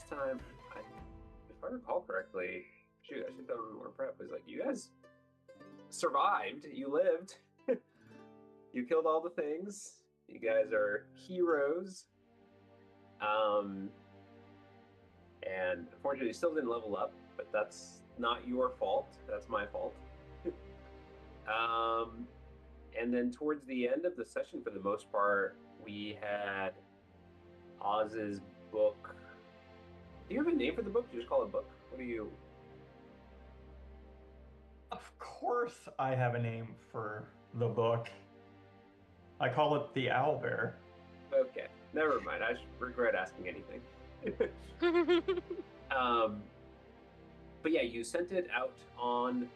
last time, if I recall correctly, shoot, I should have done more prep. Was like you guys survived. You lived. You killed all the things. You guys are heroes. Um, and unfortunately, you still didn't level up, but that's not your fault. That's my fault. um, and then towards the end of the session, for the most part, we had Oz's book. Do you have a name for the book? Do you just call it a book? What do you? Of course, I have a name for the book. I call it the Owlbear. Okay, never mind. I regret asking anything. um, but yeah, you sent it out on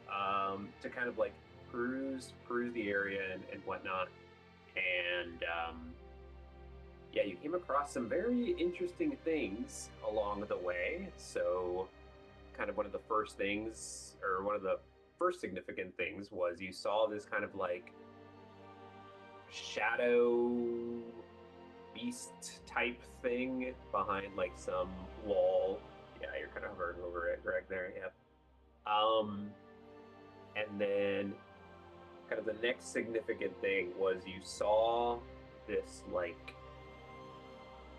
to kind of like peruse the area and whatnot, and yeah, you came across some very interesting things along the way. So, kind of one of the first things, or one of the first significant things, was you saw this kind of like shadow beast type thing behind like some wall. Yeah, you're kind of hovering over it, Greg. There, yeah. And then kind of the next significant thing was you saw this like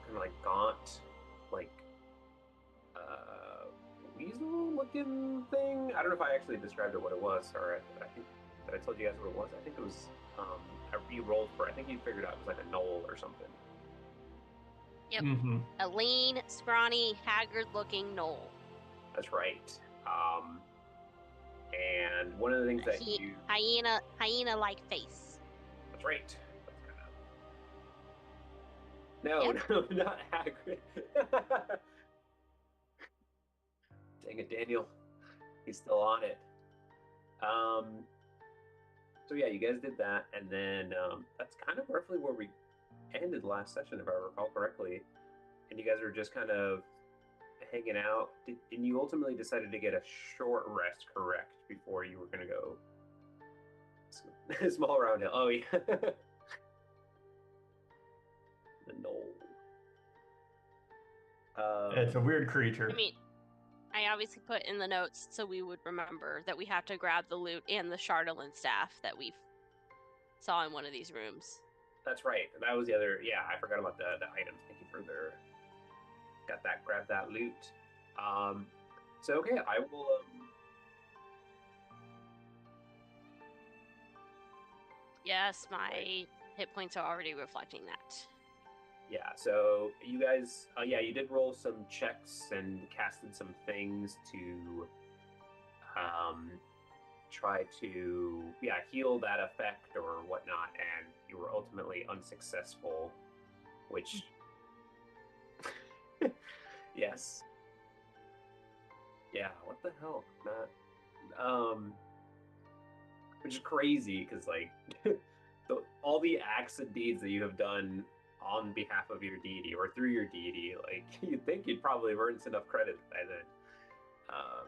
kind of like gaunt, like uh, weasel-looking thing. I don't know if I actually described it what it was, or I think that I told you guys what it was. I think it was you rolled for. I think you figured out it was like a knoll or something. Yep. Hmm. A lean, scrawny, haggard-looking knoll. That's right. And one of the things A that you hyena-like face. that's right. That's kind of no, Yep. no, not Hagrid. Dang it, Daniel. He's still on it. Um, so yeah, you guys did that, and then that's kind of roughly where we ended last session, if I recall correctly. And you guys were just kind of hanging out. And you ultimately decided to get a short rest, correct, before you were going to go small round hill. Oh yeah, the knoll. It's a weird I creature. mean, I obviously put in the notes so we would remember that we have to grab the loot and the Chardolin staff that we saw in one of these rooms. That's right. That was the other. Yeah, I forgot about the items. Thank you for their. Got that. Grab that loot. Um, so okay, I will. Yes, Right. my hit points are already reflecting that. Yeah. So you guys. Yeah, you did roll some checks and casted some things to um try to heal that effect or whatnot, and you were ultimately unsuccessful. Which yes, yeah. What the hell, Matt? Um, which is crazy because like all the acts and deeds that you have done on behalf of your deity or through your deity, like you'd think you'd probably have earned enough credit by then. Um,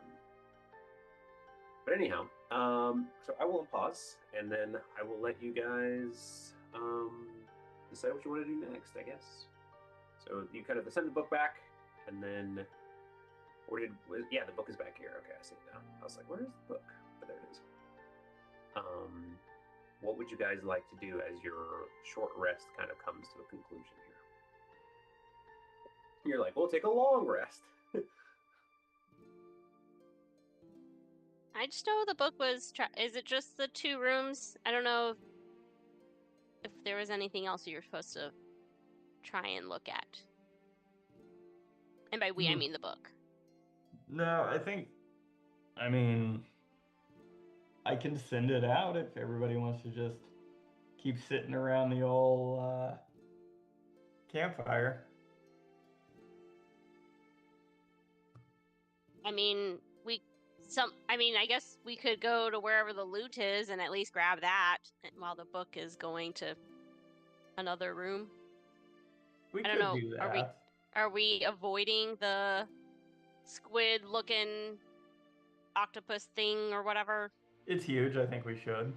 but anyhow, so I will pause and then I will let you guys decide what you want to do next, I guess. So you kind of send the book back, and then yeah, the book is back here. Okay, I see it now. I was like, where is the book? But there it is. Um, what would you guys like to do as your short rest kind of comes to a conclusion here? You're like, we'll take a long rest. I just know the book was. Is it just the two rooms? I don't know if there was anything else you were supposed to try and look at. And by we, I Hmm. mean the book. No, I mean, I can send it out if everybody wants to just keep sitting around the old campfire. I mean, I guess we could go to wherever the loot is and at least grab that while the book is going to another room. We I don't could know. do Are we that. are we avoiding the squid looking octopus thing or whatever? It's huge. I think we should.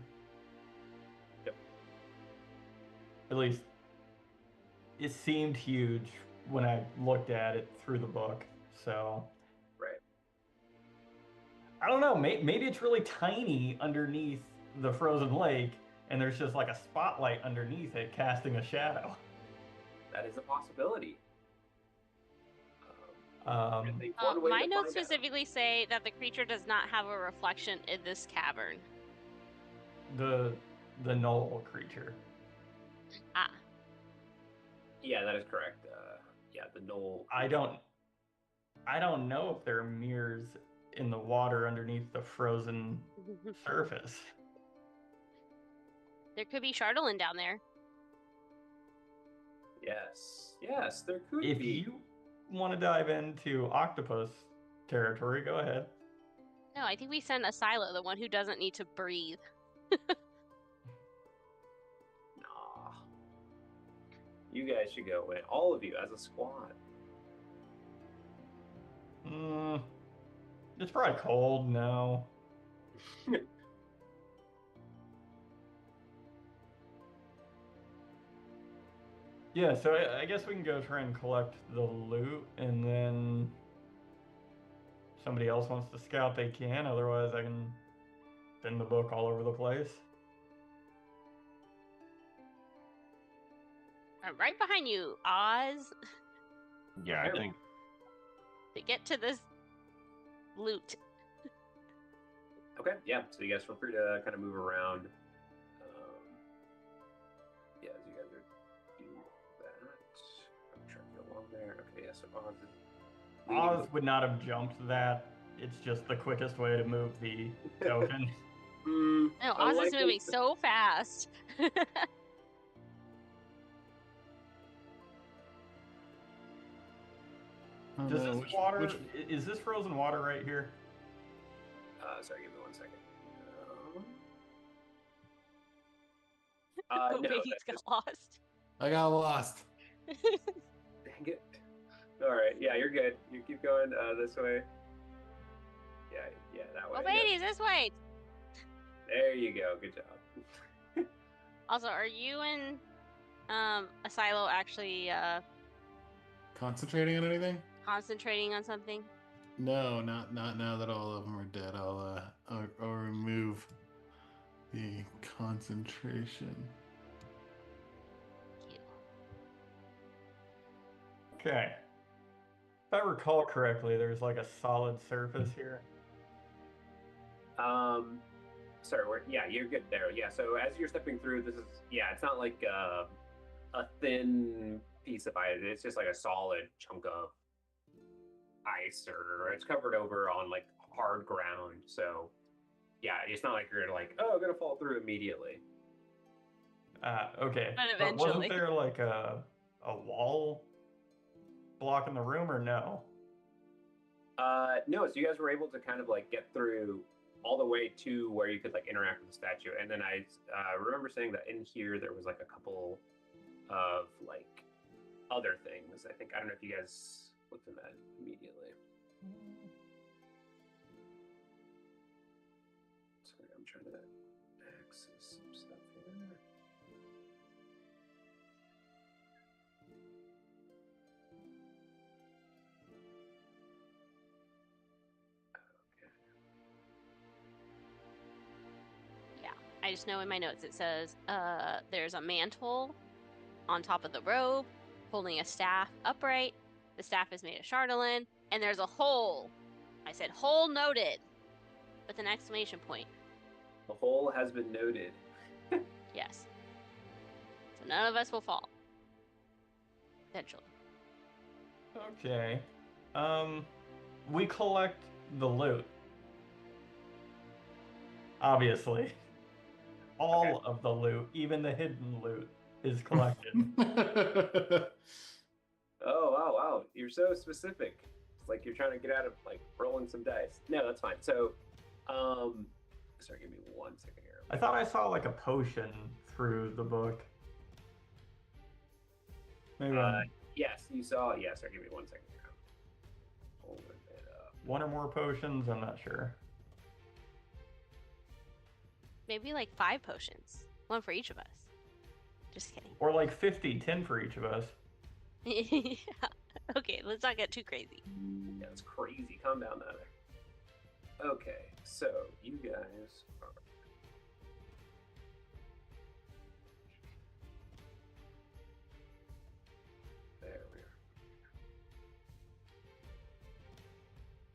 Yep. At least it seemed huge when I looked at it through the book. So Right. I don't know. Maybe it's really tiny underneath the frozen lake, and there's just like a spotlight underneath it casting a shadow. That is a possibility. I Um, think one way My to notes find out. specifically say that the creature does not have a reflection in this cavern. the knoll creature. Ah, Yeah, that is correct. Yeah, the knoll. I don't know if there are mirrors in the water underneath the frozen surface. there could be Chardolin down there. Yes, there could If be. you want to dive into octopus territory, go ahead. No, I think we send a Silo, the one who doesn't need to breathe. Nah. You guys should go in. All of you as a squad. It's probably cold. No. Yeah, so I guess we can go try and collect the loot, and then somebody else wants to scout, they can. Otherwise, I can send the book all over the place. I'm right behind you, Oz. Yeah, I think To get to this loot. Okay, yeah. So you guys feel free to kind of move around. Yeah, as you guys are doing that, I'm trying to go along there. Okay, yeah. So Oz is leading Oz would not have jumped that. It's just the quickest way to move the token. No, Oz is moving so fast. Does this water... Is this frozen water right here? Sorry, give me 1 second. Oh, No, baby's that's got just- lost. I got lost. Dang it. All right, yeah, you're good. You keep going this way. Yeah, that way. Oh, Yep. baby's this way. There you go. Good job. Also, are you and Asilo actually Concentrating on anything? concentrating on something? No, not now that all of them are dead. I'll remove the concentration. Okay. If I recall correctly, there's like a solid surface here. Sorry, yeah, you're good there. Yeah, so as you're stepping through, this is, yeah, it's not like a thin piece of ice. It's just like a solid chunk of ice, or it's covered over on like hard ground. So, yeah, it's not like you're like, oh, I'm gonna fall through immediately. Okay. But But wasn't eventually. there like a wall blocking the room, or no? No, so you guys were able to kind of like get through all the way to where you could like interact with the statue. And then I remember saying that in here there was like a couple of like other things. I think, I don't know if you guys looked at that immediately. Sorry, I'm trying to access some stuff here. I just know in my notes it says there's a mantle on top of the robe holding a staff upright. The staff is made of Chardolin, and there's a hole. I said hole noted with an exclamation point. The hole has been noted. Yes. So none of us will fall. Eventually. Okay. We collect the loot. Obviously. All of the loot, even the hidden loot, is collected. Oh, wow. You're so specific. It's like you're trying to get out of like rolling some dice. No, that's fine. So, sorry, give me 1 second here. I thought I saw like a potion through the book. Maybe Yes, you saw. Yeah, sorry, give me 1 second here. Holding it up. one or more potions, I'm not sure. Maybe like 5 potions. One for each of us. Just kidding. Or like 50, 10 for each of us. Yeah. Okay, let's not get too crazy. Yeah, It's crazy. Calm down down there. Okay, so you guys are. There we are.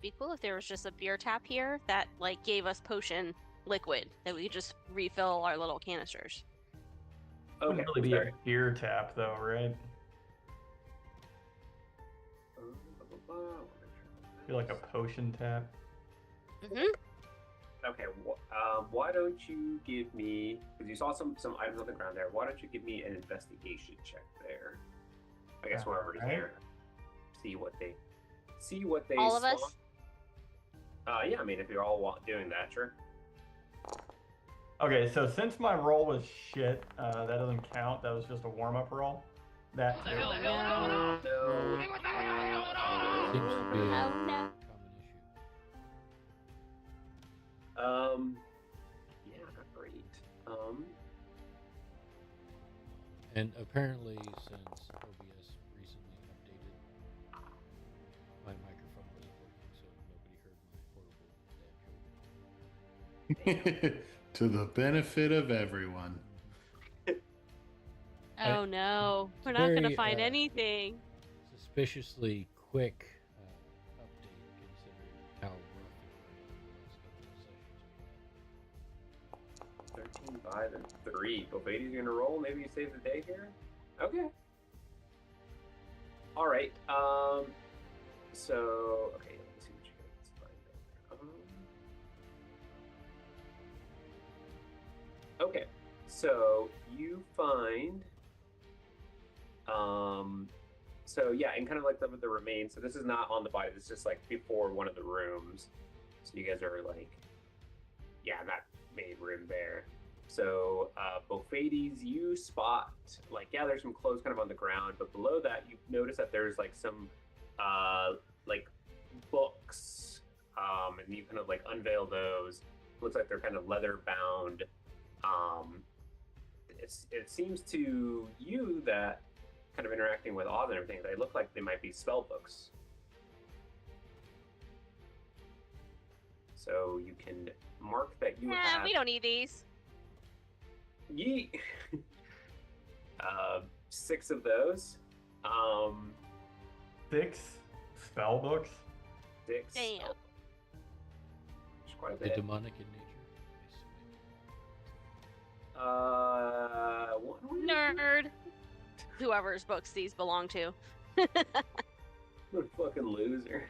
Be cool if there was just a beer tap here that like gave us potion liquid that we could just refill our little canisters. Okay, Wouldn't really be a beer tap though, right? Be like a potion tap. Mm-hmm. Okay, why don't you give me, because you saw some items on the ground there, why don't you give me an investigation check there? I guess whoever's there. See what they All of spawn. us? Yeah, I mean, if you're all doing that, sure. Okay, so since my roll was shit, that doesn't count. That was just a warm-up roll. That too. No. No. Seems to be a Oh, no. common issue. Yeah, not great. And apparently, since OBS recently updated, my microphone wasn't working, so nobody heard my horrible dad joke. To the benefit of everyone. Oh no, we're not Very, gonna find anything. Suspiciously quick update considering how rough the last couple of sessions 13, 5, and 3. Bovadi's gonna roll. Maybe you save the day here. Okay. All right. So okay, let me see what you guys find out there. Okay. So you find. So yeah, and kind of like the remains. So this is not on the body. This is just like before one of the rooms. So you guys are like, yeah, in that main room there. So Bofades, you spot like, yeah, there's some clothes kind of on the ground, but below that you notice that there's like some like books, and you kind of like unveil those. Looks like they're kind of leather bound. It seems to you that kind of interacting with Oz and everything, they look like they might be spell books. So you can mark that you have. We don't need these. Yeet. 6 of those. 6 spell books. 6. Damn. There's quite a the bit. demonic in nature. One Nerd. Whoever's books these belong to. What a fucking loser.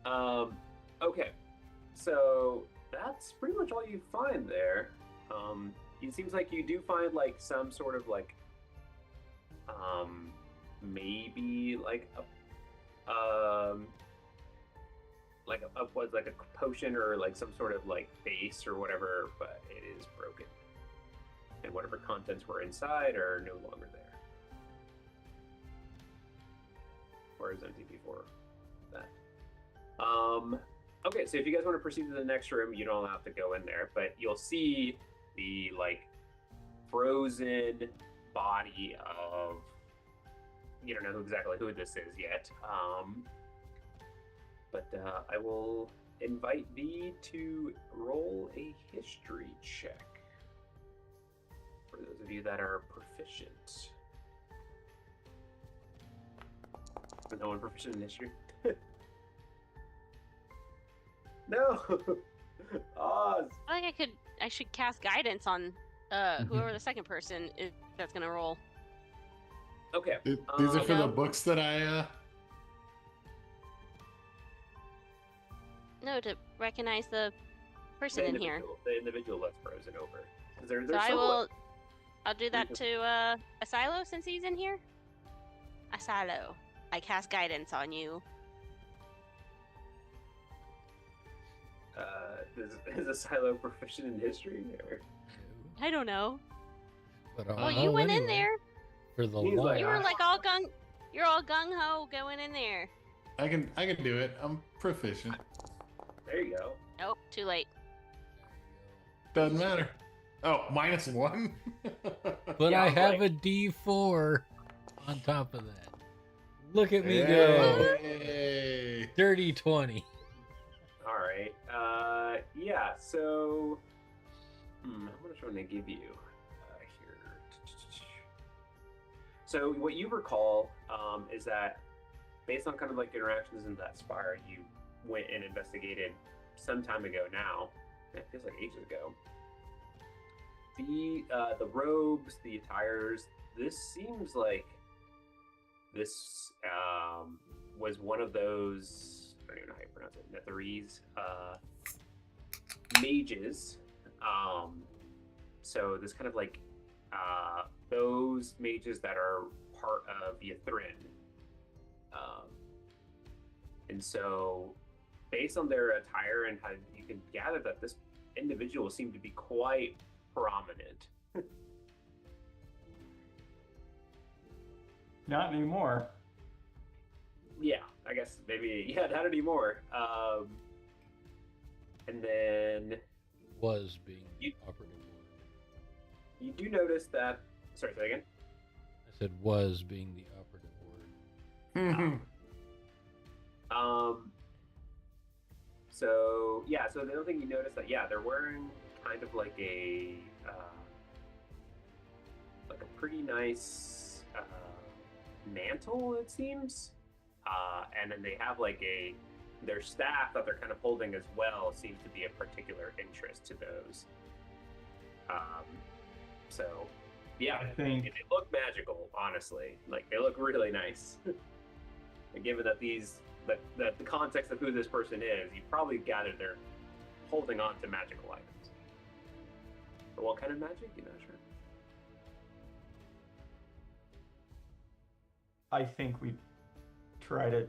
Okay. So that's pretty much all you find there. It seems like you do find like some sort of like maybe like a potion or like some sort of like base or whatever, but it is broken. And whatever contents were inside are no longer there. Or is empty before that. Okay, so if you guys want to proceed to the next room, you don't have to go in there, but you'll see the like frozen body of, you don't know exactly who this is yet. But I will invite thee to roll a history check. For those of you that are proficient. No one proficient in history? No! Oz! I think I should cast guidance on whoever the second person is that's gonna roll. Okay. These are for the No. books that I No, to recognize the person in here. The individual that's frozen over. 'Cause they're So somewhat- I'll do that to Asilo since he's in here. Asilo, I cast guidance on you. Is a silo proficient in history? Or... I don't know. But Well, you went in there. For the He's law. like, You were like all gung. You're all gung ho going in there. I can do it. I'm proficient. There you go. Nope, too late. Doesn't matter. Oh, -1. But Yeah, I have like- a D4 on top of that. Look at me go. Yay. Dirty 20. All right. Yeah. So, how much am I gonna give you here? So, what you recall is that, based on kind of like interactions in that spire, you went and investigated some time ago. Now, it feels like ages ago. The robes, the attires. This seems like this was one of those, I don't even know how you pronounce it, Netherese mages. So this kind of like those mages that are part of Ythrin. And so based on their attire and how you can gather that this individual seemed to be quite prominent. Not anymore. Yeah, I guess maybe, yeah, not anymore. And then Was being the You- operative word. you do notice that, sorry, say again? I said was being the operative word. So yeah, so the other thing you notice that, yeah, they're wearing kind of like a pretty nice mantle, it seems, and then they have like their staff that they're kind of holding as well seems to be of particular interest to those. So yeah, I think- they look magical, honestly. Like, they look really nice. And given that that the context of who this person is, you probably gathered they're holding on to magical items. But what kind of magic? You're not sure. I think we try to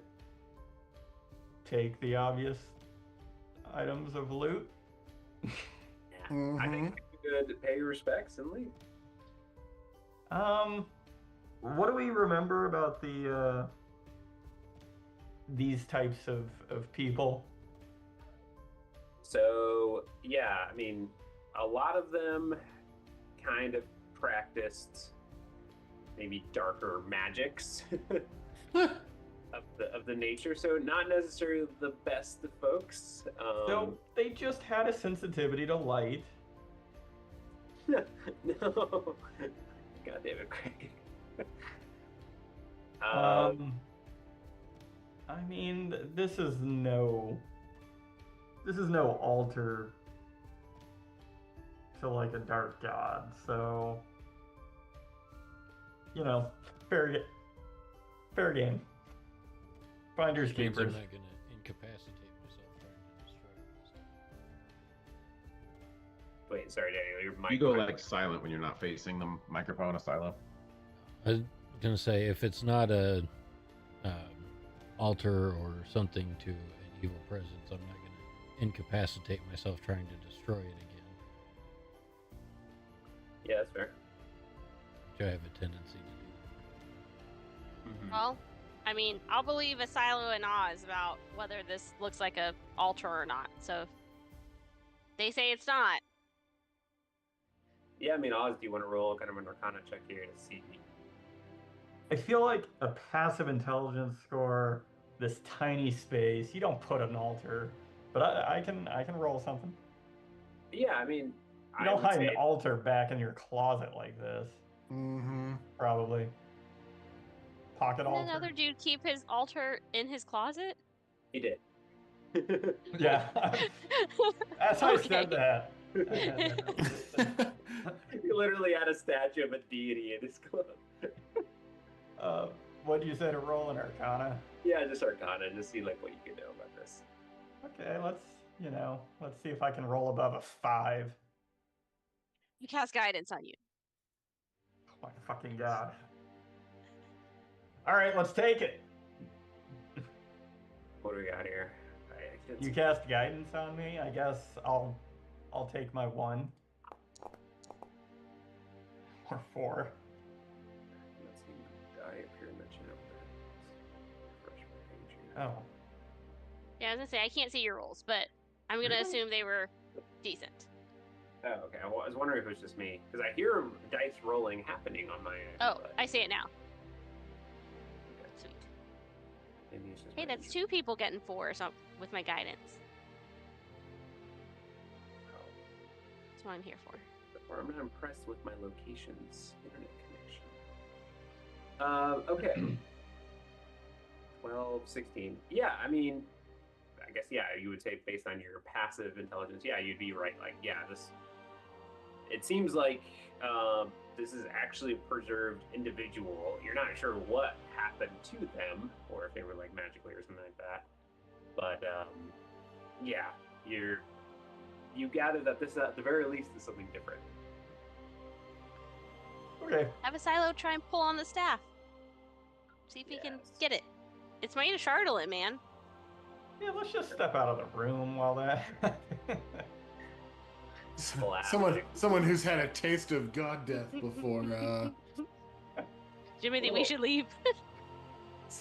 take the obvious items of loot. Yeah. I think you could pay your respects and leave. What do we remember about the these types of people? So yeah, I mean, a lot of them kind of practiced maybe darker magics of the nature. So not necessarily the best of folks. So they just had a sensitivity to light. No. God damn it, Craig. I mean, this is no altar to like a dark god, so fair game. Finders Which means I'm keepers. not going to incapacitate myself trying to destroy this. Wait, sorry, Daniel. Your mic. You go like silent when you're not facing the microphone, Asylum. I was going to say, if it's not a altar or something to an evil presence, I'm not going to incapacitate myself trying to destroy it again, Yeah, that's fair. which I have a tendency to do. Well, I mean, I'll believe Asilo and Oz about whether this looks like a altar or not. So if they say it's not. Yeah, I mean, Oz, do you want to roll kind of an Arcana check here to see? I feel like a passive intelligence score, this tiny space, you don't put an altar, but I can roll something. Yeah, I mean, You I don't would hide say, an altar back in your closet like this, probably. Pocket Didn't altar. another dude keep his altar in his closet? he did. Yeah, as I Okay. said that. He literally had a statue of a deity in his club. What do you say to roll an Arcana? Yeah, just Arcana, just see like what you can know about this. Okay, let's see if I can roll above a 5. He cast guidance on you. Oh my fucking god. All right, let's take it. What do we got here? You cast guidance on me. I guess I'll take my 1 or 4. Let's see. Die up here and mention it. Refresh my page here. Oh, Yeah, I was gonna say I can't see your rolls, but I'm gonna Really? assume they were decent. Oh, okay. Well, I was wondering if it was just me because I hear dice rolling happening on my end. Oh, but- I see it now. Sweet. Maybe it's just Hey, my that's 2 people getting 4 or something with my guidance. Oh. That's what I'm here for. Or I'm not impressed with my location's internet connection. Okay. 12, 16. Yeah, I mean, I guess, yeah, you would say based on your passive intelligence, yeah, you'd be right. Like, yeah, it seems like this is actually a preserved individual. You're not sure what happened to them, or if they were like magically or something like that. But yeah, you gather that this, at the very least, is something different. Okay. Have a Silo try and pull on the staff. See if he can get it. It's made of Chardolin, man. Yeah, let's just step out of the room while that. Someone who's had a taste of god death before. Jimothy, we should leave.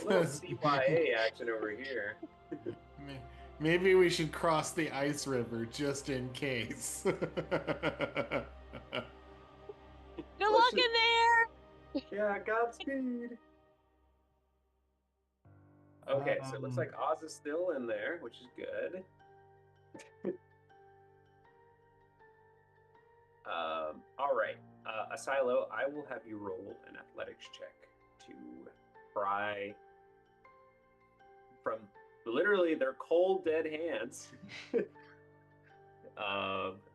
A little CYA action over here. Maybe we should cross the ice river just in case. Good luck in there! Yeah, Godspeed. Okay, so it looks like Oz is still in there, which is good. All right, Asilo, I will have you roll an athletics check to pry from literally their cold, dead hands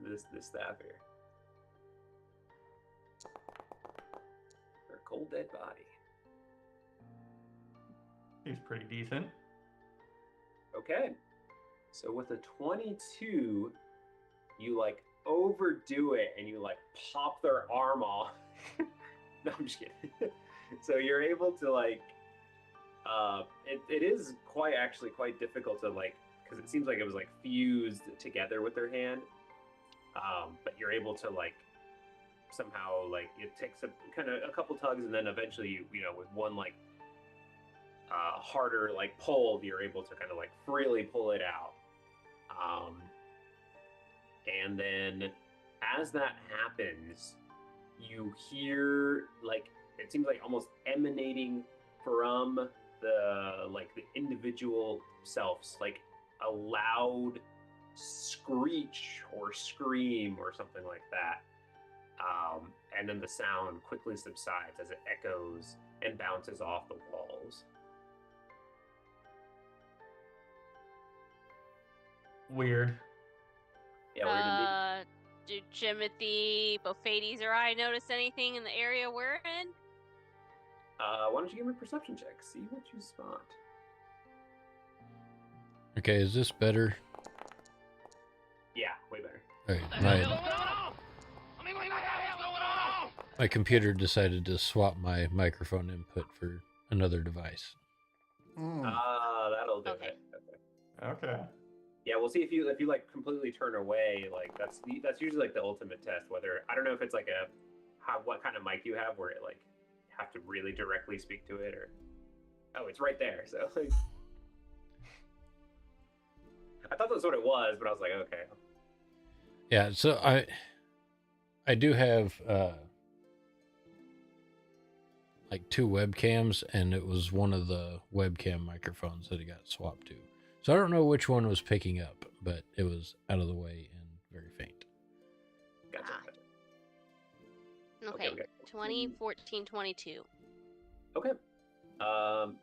this staff here. Their cold, dead body. He's pretty decent. Okay, so with a 22, you like overdo it and you like pop their arm off. No, I'm just kidding. So you're able to like, it is quite difficult to like, because it seems like it was like fused together with their hand. But you're able to like somehow like it takes a couple tugs and then eventually you know with one like harder like pull you're able to kind of like freely pull it out. And then as that happens, you hear like it seems like almost emanating from the individual selves, like a loud screech or scream or something like that. And then the sound quickly subsides as it echoes and bounces off the walls. Weird. Yeah, Do Jimothy, Bophades, or I notice anything in the area we're in? why don't you give me a perception check? See what you spot. Okay, is this better? Yeah, way better. All right, my computer decided to swap my microphone input for another device. That'll do Okay. it. Okay. Yeah, we'll see if you like completely turn away. Like that's usually like the ultimate test. Whether I don't know if it's like what kind of mic you have where it like you have to really directly speak to it or it's right there. So like, I thought that's what it was, but I was like, okay. Yeah, so I do have like 2 webcams, and it was one of the webcam microphones that it got swapped to. So I don't know which one was picking up, but it was out of the way and very faint. Gotcha. Okay. Okay. 20, 14, 22. Okay.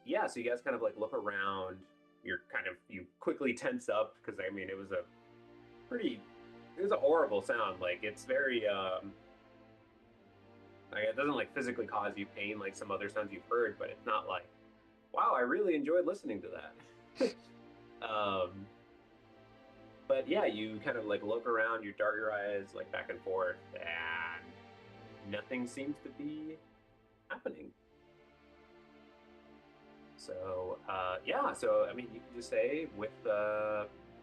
Yeah, so you guys kind of like look around. You quickly tense up because I mean it was a horrible sound. Like it's very like it doesn't like physically cause you pain like some other sounds you've heard, but it's not like, wow, I really enjoyed listening to that. But yeah, you kind of like look around, you dart your eyes like back and forth, and nothing seems to be happening. So yeah, so I mean, you can just say with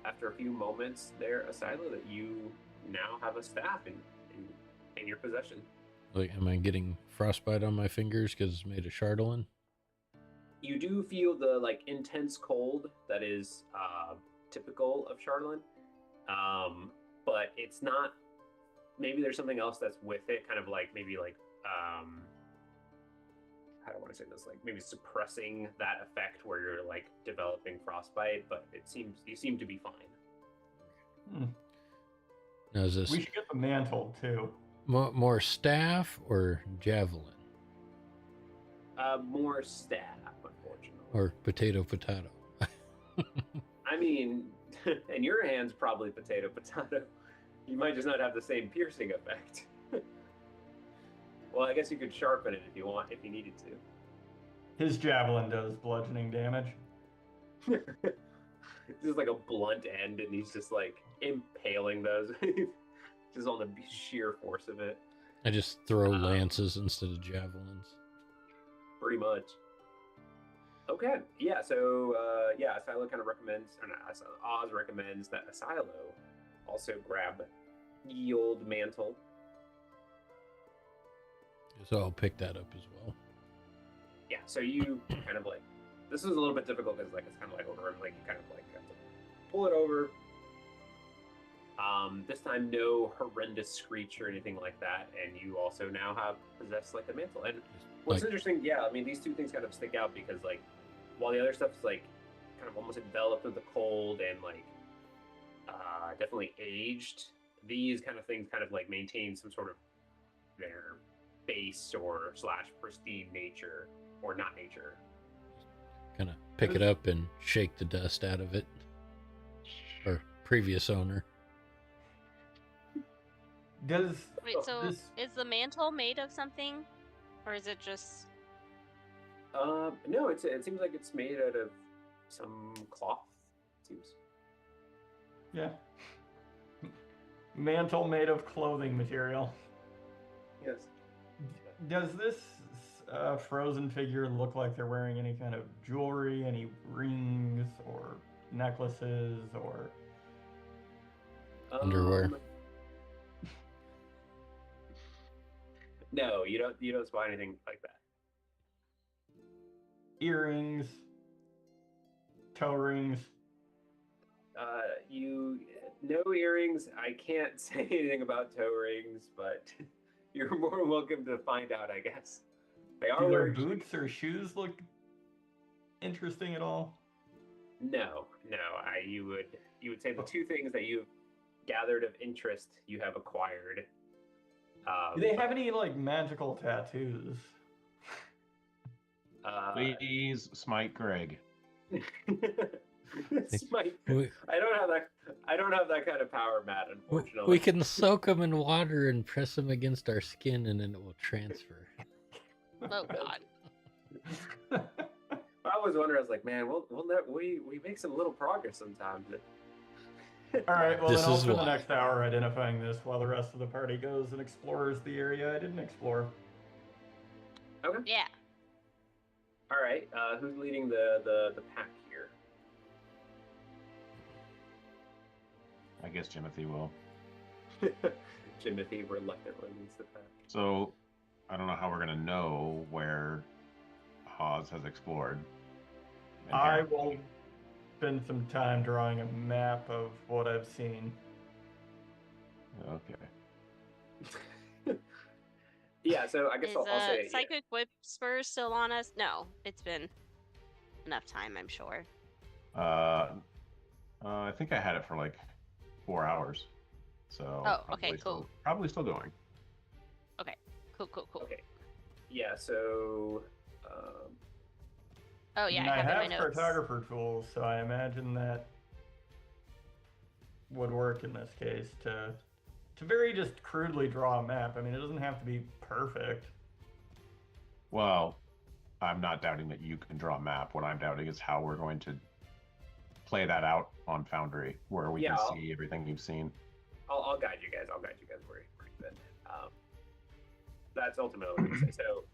after a few moments there, Asilo, that you now have a staff in your possession. Like, am I getting frostbite on my fingers because it's made of Chardolin? You do feel the like intense cold that is typical of Chardolin, but it's not. Maybe there's something else that's with it, kind of like maybe like how do I want to say this? Like maybe suppressing that effect where you're like developing frostbite, but you seem to be fine. Now is this We should get the mantle too. more staff or javelin More staff, unfortunately. or potato? I mean, in your hands, probably potato. You might just not have the same piercing effect. Well, I guess you could sharpen it if you needed to. His javelin does bludgeoning damage. It's just like a blunt end, and he's just like impaling those, just on the sheer force of it. I just throw lances instead of javelins. Pretty much. Okay, yeah. So Asilo kind of recommends, or not, Oz recommends that Asilo also grab the old mantle. So I'll pick that up as well. Yeah. So you kind of like, this is a little bit difficult because like it's kind of like over him, like you kind of like have to pull it over. This time no horrendous screech or anything like that, and you also now have possessed like the mantle. And what's interesting, I mean these two things kind of stick out because like while the other stuff's like kind of almost enveloped with the cold and like definitely aged, these kind of things kind of like maintain some sort of their base or / pristine nature or not nature. Kind of pick it up and shake the dust out of it. Or previous owner. Wait, so is the mantle made of something, or is it just? No, it seems like it's made out of some cloth. It seems. Yeah. Mantle made of clothing material. Yes. Does this frozen figure look like they're wearing any kind of jewelry, any rings or necklaces or underwear? No, you don't spot anything like that. Earrings, toe rings. No earrings. I can't say anything about toe rings, but you're more than welcome to find out, I guess. They are Do their wearing boots or shoes look interesting at all? No. You would say the two things that you've gathered of interest you have acquired. Do they have any like magical tattoos? Please smite Greg. Smite. I don't have that kind of power, Matt. Unfortunately, we can soak them in water and press them against our skin, and then it will transfer. Oh God. I was wondering. I was like, man, we make some little progress sometimes. All right, well, This then I'll is spend the why. next hour identifying this while the rest of the party goes and explores the area I didn't explore. Okay. Yeah. All right. Who's leading the pack here? I guess Timothy will. Timothy reluctantly leads the pack. So, I don't know how we're gonna know where Oz has explored. And I here- will spend some time drawing a map of what I've seen. Okay. Yeah, so I guess Is I'll say Psychic Whisper still on us? No, it's been enough time, I'm sure. I think I had it for like 4 hours. So. Oh, okay, cool. Probably still going. Okay, cool. Okay. Yeah, so Oh yeah, And I have it in my have notes. cartographer tools, so I imagine that would work in this case to very just crudely draw a map. I mean, it doesn't have to be perfect. Well, I'm not doubting that you can draw a map. What I'm doubting is how we're going to play that out on Foundry, where we can see everything you've seen. I'll guide you guys. Where you've been. That's ultimately what I'm gonna say. So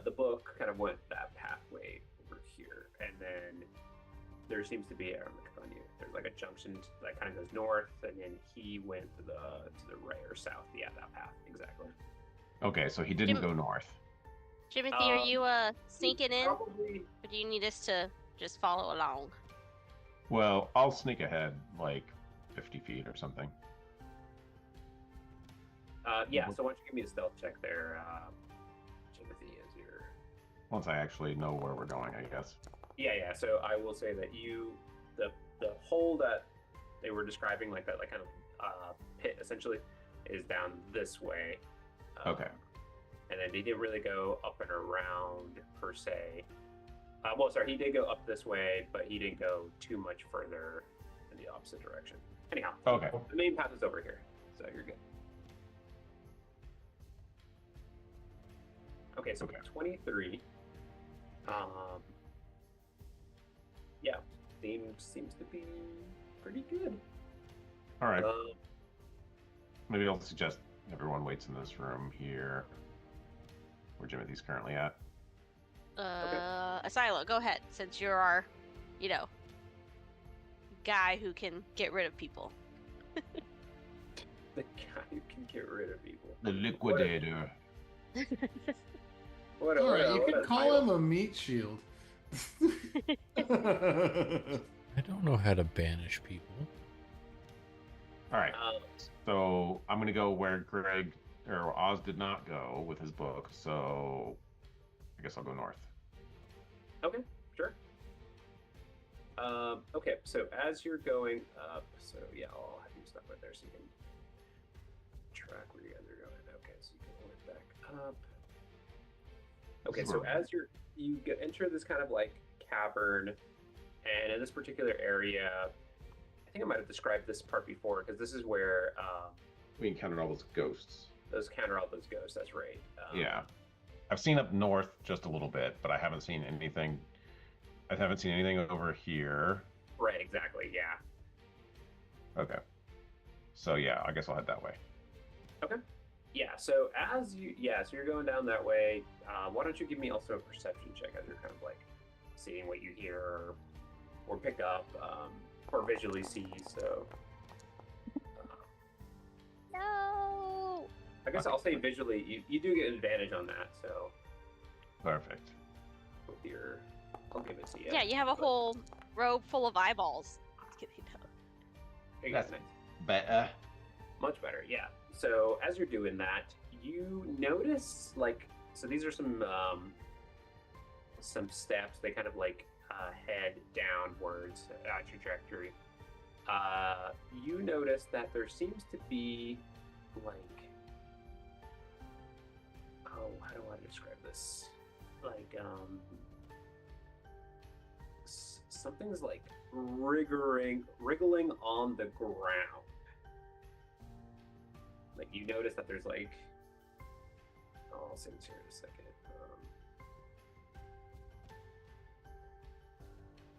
the book kind of went that pathway over here, and then there seems to be there's like a junction that kind of goes north, and then he went to the right or south. Yeah, that path exactly. Okay, so he didn't go north. Timothy, are you sneaking in? Probably. Or do you need us to just follow along? Well, I'll sneak ahead like 50 feet or something. Yeah. So why don't you give me a stealth check there, Timothy, as you're Once I actually know where we're going, I guess. Yeah. So I will say that the hole that they were describing, like that, like kind of pit essentially, is down this way. Okay. And then he didn't really go up and around per se. Well, sorry, he did go up this way, but he didn't go too much further in the opposite direction. Anyhow, Okay. the main path is over here, so you're good. Okay, so 23. Yeah, seems to be pretty good. All right. Maybe I'll suggest everyone waits in this room here, where Jimothy's currently at. Asilo, go ahead, since you're our, guy who can get rid of people. The guy who can get rid of people. The liquidator. What All right, you what could a call title. him a meat shield. I don't know how to banish people. All right. So I'm going to go where Greg or Oz did not go with his book. So I guess I'll go north. Okay, sure. Okay, so as you're going up, so yeah, I'll have you stop right there so you can track where you guys are going. Okay, so you can hold it back up. Okay, so as enter this kind of like cavern, and in this particular area, I think I might have described this part before because this is where We encountered all those ghosts. those counter all those ghosts. That's right. Yeah. I've seen up north just a little bit, but I haven't seen anything. I haven't seen anything over here. Right. Exactly. Yeah. Okay. So yeah, I guess I'll head that way. Okay. Yeah. So so you're going down that way. Why don't you give me also a perception check as you're kind of like seeing what you hear or pick up or visually see. So. No. I guess I'll say visually, you do get an advantage on that. So. Perfect. With your, I'll give it to you. Yeah, you have a whole robe full of eyeballs. Just kidding, no. There you go. That's better. Much better, yeah. So as you're doing that, you notice so these are some steps. They kind of like head downwards trajectory. You notice that there seems to be how do I describe this? Something's like wriggling on the ground. Like you notice that there's I'll say this here in a second.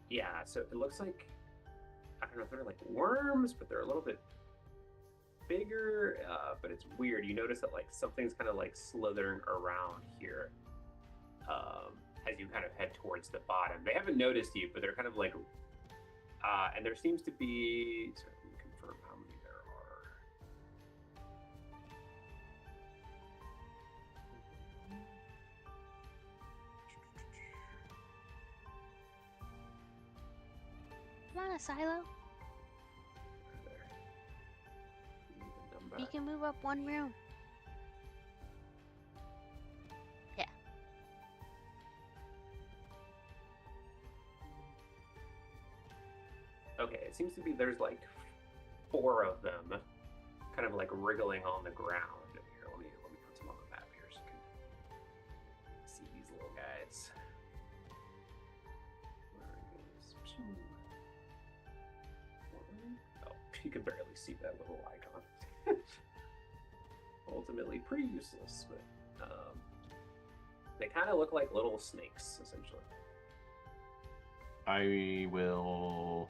Yeah, so it looks like, I don't know if they're like worms, but they're a little bit bigger, but it's weird. You notice that something's kind of slithering around here as you kind of head towards the bottom. They haven't noticed you, but they're kind of and there seems to be, so let me confirm how many there are. Come on, Asilo. You can move up one room. Yeah. Okay, it seems to be there's 4 of them kind of wriggling on the ground. Here, let me put some on the map here so you can see these little guys. Where is 2? 1. Oh, you can barely see that little icon. Ultimately pretty useless, but they kind of look like little snakes, essentially. I will.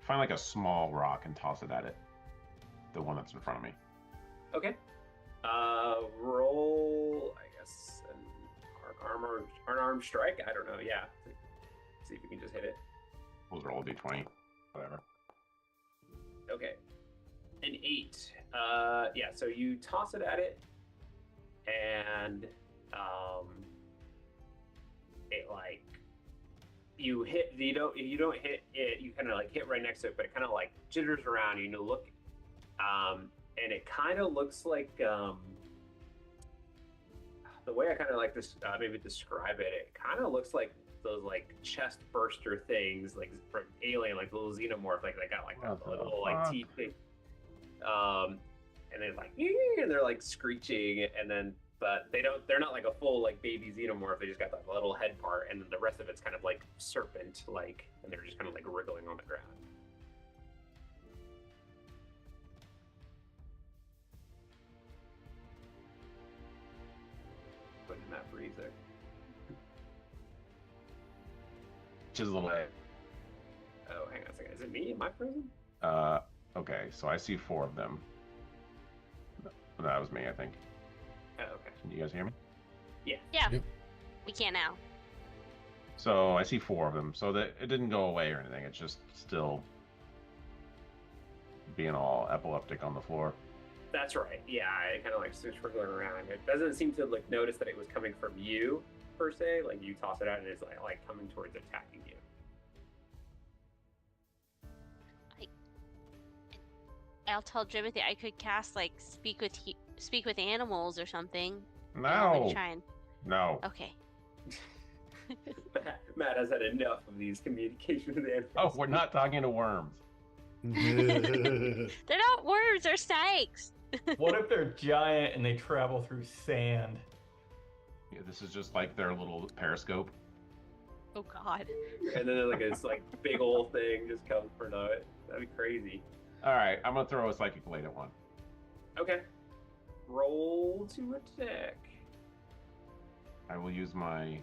Find a small rock and toss it at it. The one that's in front of me. Okay. Roll, I guess, an unarmed strike. I don't know. Yeah. See if you can just hit it. We'll roll a d20. Whatever. Okay. An 8. Yeah. So you toss it at it, and it you don't hit it. You kind of like hit right next to it, but it kind of like jitters around. You know, look, and it kind of looks like the way I kind of like this maybe describe it. It kind of looks like those like chest burster things, like from Alien, like little xenomorph, like they got like a little like teeth thing. And then like and they're like screeching, and then but they're not like a full like baby xenomorph. They just got that little head part, and then the rest of it's kind of like serpent like, and they're just kind of like wriggling on the ground. Putting in that freezer. Chisel it. Oh, hang on a second. Is it me? Am I frozen? Okay, so I see 4 of them. That was me, I think. Oh, okay. Can you guys hear me? Yeah. Yep. We can now. So I see 4 of them. So that it didn't go away or anything. It's just still being all epileptic on the floor. That's right. Yeah, it kind of like swiggling around. It doesn't seem to like notice that it was coming from you per se. Like you toss it out and it's like coming towards attacking you. I'll tell Jimothy I could cast like speak with animals or something. No. Try and... No. Okay. Matt has had enough of these communication with animals. Oh, we're not talking to worms. They're not worms, they're snakes. What if they're giant and they travel through sand? Yeah, this is just like their little periscope. Oh God. And then like this like big old thing just comes for it. That'd be crazy. All right, I'm gonna throw a psychic blade at one. Okay. Roll to attack. I will use my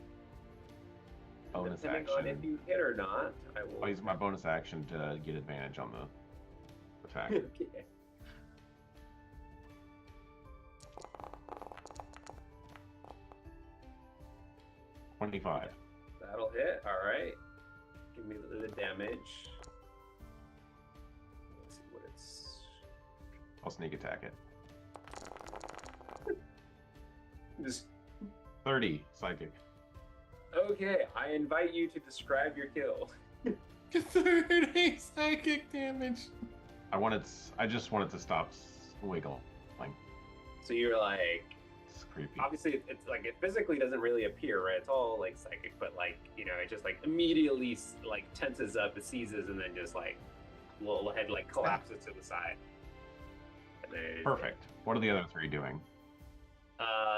bonus Depending action. on if you hit or not, I will. I'll use my bonus action to get advantage on the attack. Okay. $25. That'll hit. All right. Give me the damage. Let's see what it's. I'll sneak attack it. Just 30 psychic. okay. I invite you to describe your kill. 30 psychic damage. I just wanted to stop wiggling. Like, So you're like, it's creepy. obviously it's like it physically doesn't really appear, right? It's all like psychic, but like you know, it just like immediately like tenses up, it seizes, and then just like little head like collapses to the side. And then Perfect. What are the other 3 doing?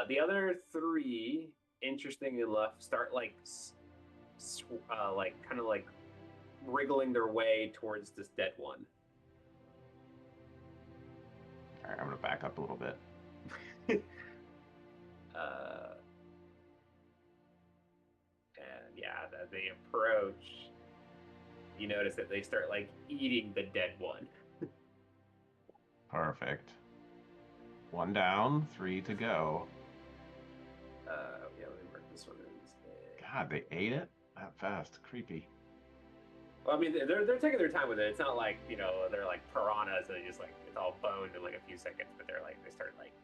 The other 3, interesting enough, start like kind of like wriggling their way towards this dead one. All right, I'm gonna back up a little bit. And yeah, as they approach, you notice that they start like eating the dead one. Perfect. 1 down, 3 to go. Yeah, let me mark this one instead. God, they ate it that fast. Creepy. Well, I mean, they're taking their time with it. It's not like, you know, they're like piranhas and they just like it's all boned in like a few seconds, but they start like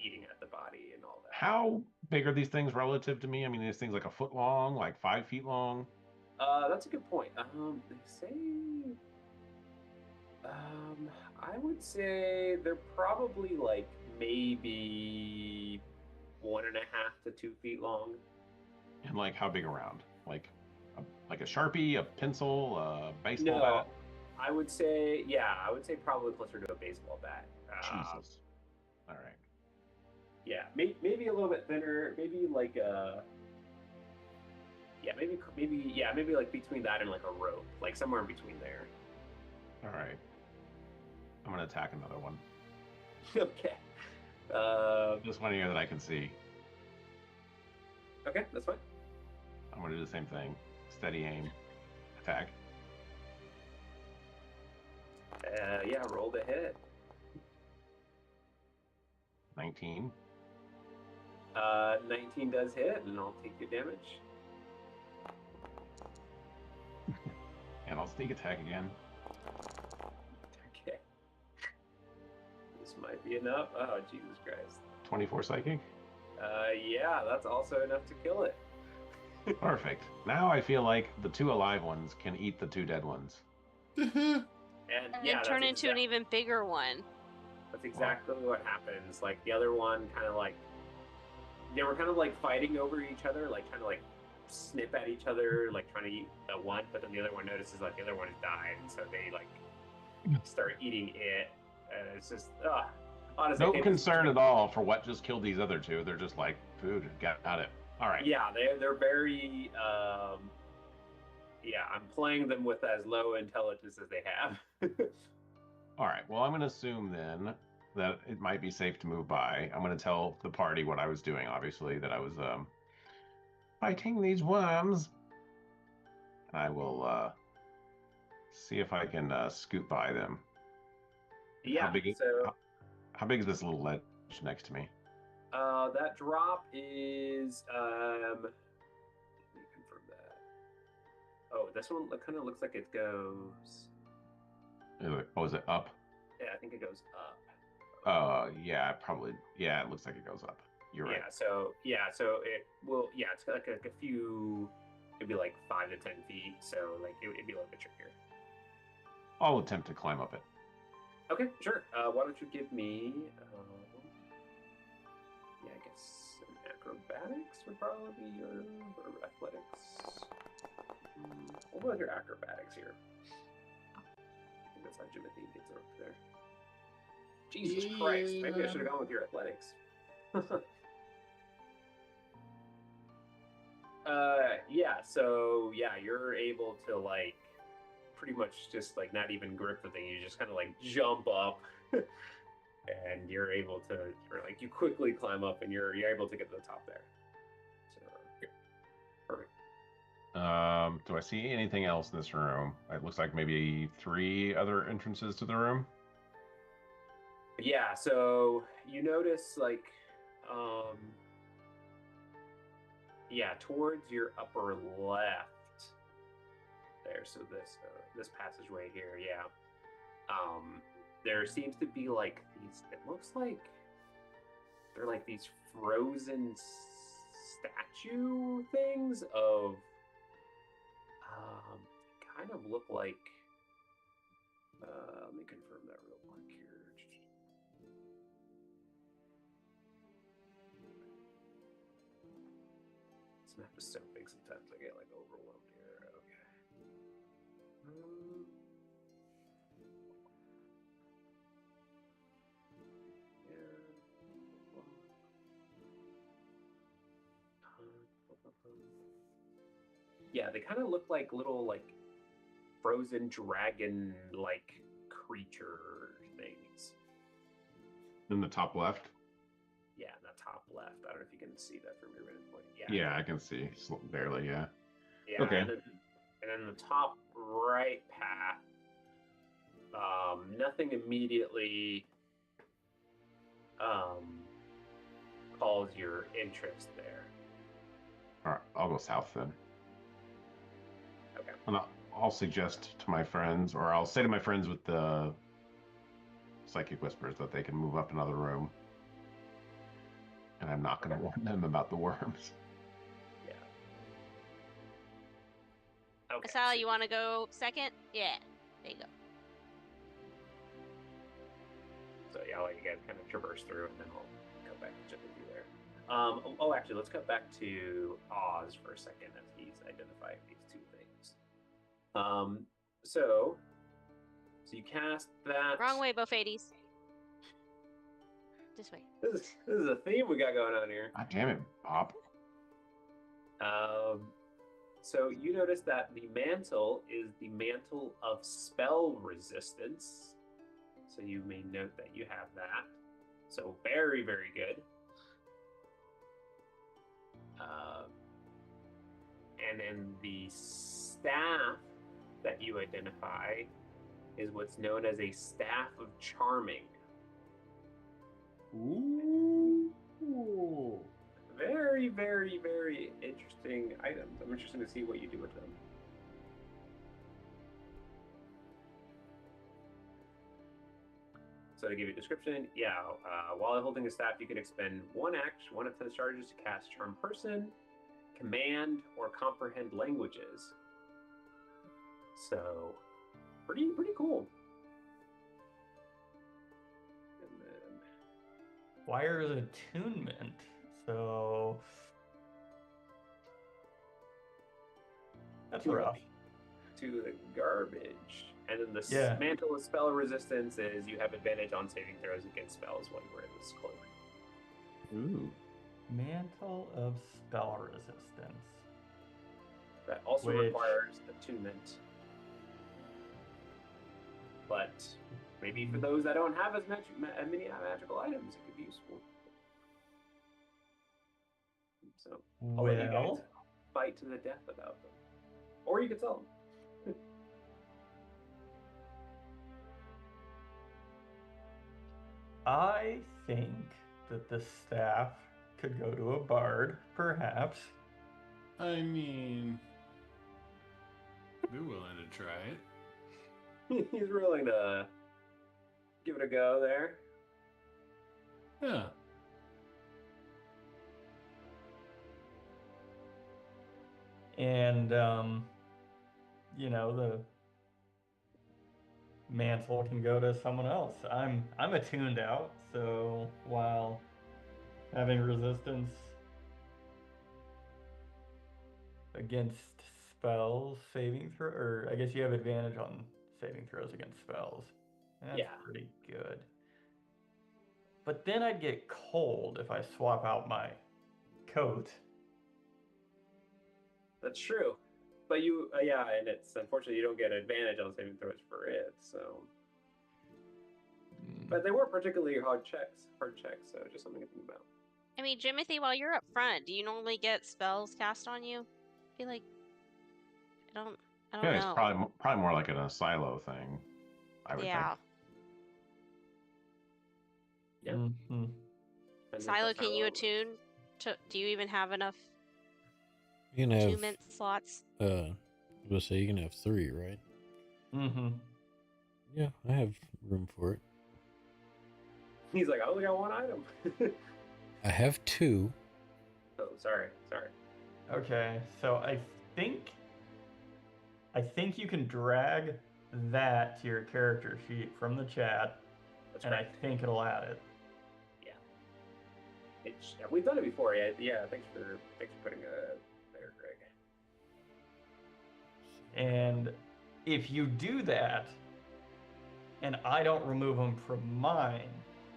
eating at the body and all that. How big are these things relative to me? I mean, these things like a foot long, like 5 feet long. That's a good point. They say, I would say they're probably like maybe 1.5 to 2 feet long. And like how big around? Like a Sharpie, a pencil, a baseball No, bat? I would say, I would say probably closer to a baseball bat. Jesus. All right. Yeah, maybe a little bit thinner. Maybe like maybe like between that and like a rope, like somewhere in between there. All right. I'm gonna attack another one. Okay. Just one here that I can see. Okay, that's fine. I'm gonna do the same thing. Steady aim. Attack. Yeah, roll to hit. 19. 19 does hit, and I'll take your damage. And I'll sneak attack again. Okay. This might be enough. Oh, Jesus Christ. 24 psychic. Yeah, that's also enough to kill it. Perfect. Now I feel like the 2 alive ones can eat the 2 dead ones. And And yeah, turn into an even bigger one. That's exactly what happens. Like the other one, kind of like they were kind of like fighting over each other, like trying to like snip at each other, like trying to eat the one. But then the other one notices like the other one has died, and so they like start eating it. And it's just, honestly, No concern at all for what just killed these other 2. They're just like, food, got it. All right. Yeah, they're very. Yeah, I'm playing them with as low intelligence as they have. All right. Well, I'm going to assume then that it might be safe to move by. I'm going to tell the party what I was doing, obviously, that I was fighting these worms. And I will see if I can scoot by them. Yeah, how big is this little ledge next to me? That drop is let me confirm that. Oh, this one kind of looks like it goes. Oh, is it up? Yeah, I think it goes up. Yeah, probably. Yeah, it looks like it goes up. You're right. So it will. Yeah, it's like a few. It'd be like 5 to 10 feet. So like it'd be a little bit trickier. I'll attempt to climb up it. Okay, sure. Why don't you give me? Yeah, I guess an acrobatics would probably be your or athletics. What about your acrobatics here? I think that's how Jimothy gets up there. Jesus Christ! Maybe I should have gone with your athletics. Yeah. So yeah, you're able to like pretty much just like not even grip the thing. You just kind of like jump up. And you're able to, you quickly climb up, and you're able to get to the top there. So, perfect. Do I see anything else in this room? It looks like maybe 3 other entrances to the room. Yeah. So you notice, like, yeah, towards your upper left there. So this passageway here, yeah. There seems to be like these. It looks like they're like these frozen statue things of. Kind of look like. Let me confirm that real quick here. This map is so big sometimes I get like overwhelmed here. Okay. Yeah, they kind of look like little like frozen dragon like creature things. In the top left? Yeah, in the top left. I don't know if you can see that from your vantage point. Yeah. Yeah, I can see. Barely, yeah. Yeah, okay. And then the top right path, nothing immediately calls your interest there. All right, I'll go south then. Okay. And I'll suggest to my friends, or I'll say to my friends with the psychic whispers that they can move up another room. And I'm not going to warn them about the worms. Yeah. Okay. Sal, you want to go second? Yeah. There you go. So yeah, I'll let you guys kind of traverse through, and then I'll come back to jump with you there. Actually, let's cut back to Oz for a second as he's identifying these 2 things. So you cast that. Wrong way, Bofades. This way. This is a theme we got going on here. God damn it, Bob. So you notice that the mantle is the mantle of spell resistance. So you may note that you have that. So very, very good. And then the staff that you identify is what's known as a staff of charming. Ooh. Very, very, very interesting items. I'm interested to see what you do with them. So to give you a description, while holding a staff, you can expend one of 10 charges to cast Charm Person, command or comprehend languages. So, pretty cool. And then Wires attunement. So that's rough. to the garbage. And then the Yeah. mantle of spell resistance is you have advantage on saving throws against spells when you're in this cloak. Ooh. Mantle of spell resistance. That also Which- requires attunement. But maybe for those that don't have as many magical items, it could be useful. So I'll let you guys Well, fight to the death about them. Or you could sell them. I think that the staff could go to a bard, perhaps. I mean, they're willing to try it. He's willing to give it a go there. Yeah. And the mantle can go to someone else. I'm attuned out, so while having resistance against spells, saving throw, or I guess you have advantage on saving throws against spells. That's Yeah. pretty good. But then I'd get cold if I swap out my coat. That's true. But you, and it's unfortunately you don't get advantage on saving throws for it, so. But they weren't particularly hard checks, so just something to think about. I mean, Jimothy, while you're up front, do you normally get spells cast on you? I feel like I don't Yeah, know. it's probably more like a silo thing, I would Yeah. Yeah. Mhm. And Silo, that's can you how- attune? Do you even have enough You can have, attunement slots? I was gonna say you can have 3, right? Mm-hmm. Yeah, I have room for it. He's like, I only got one item. I have 2. Oh, sorry. Okay, so I think you can drag that to your character sheet from the chat, That's and right. I think it'll add it. We've done it before. Yeah. Thanks for putting it there, Greg. And if you do that, and I don't remove them from mine,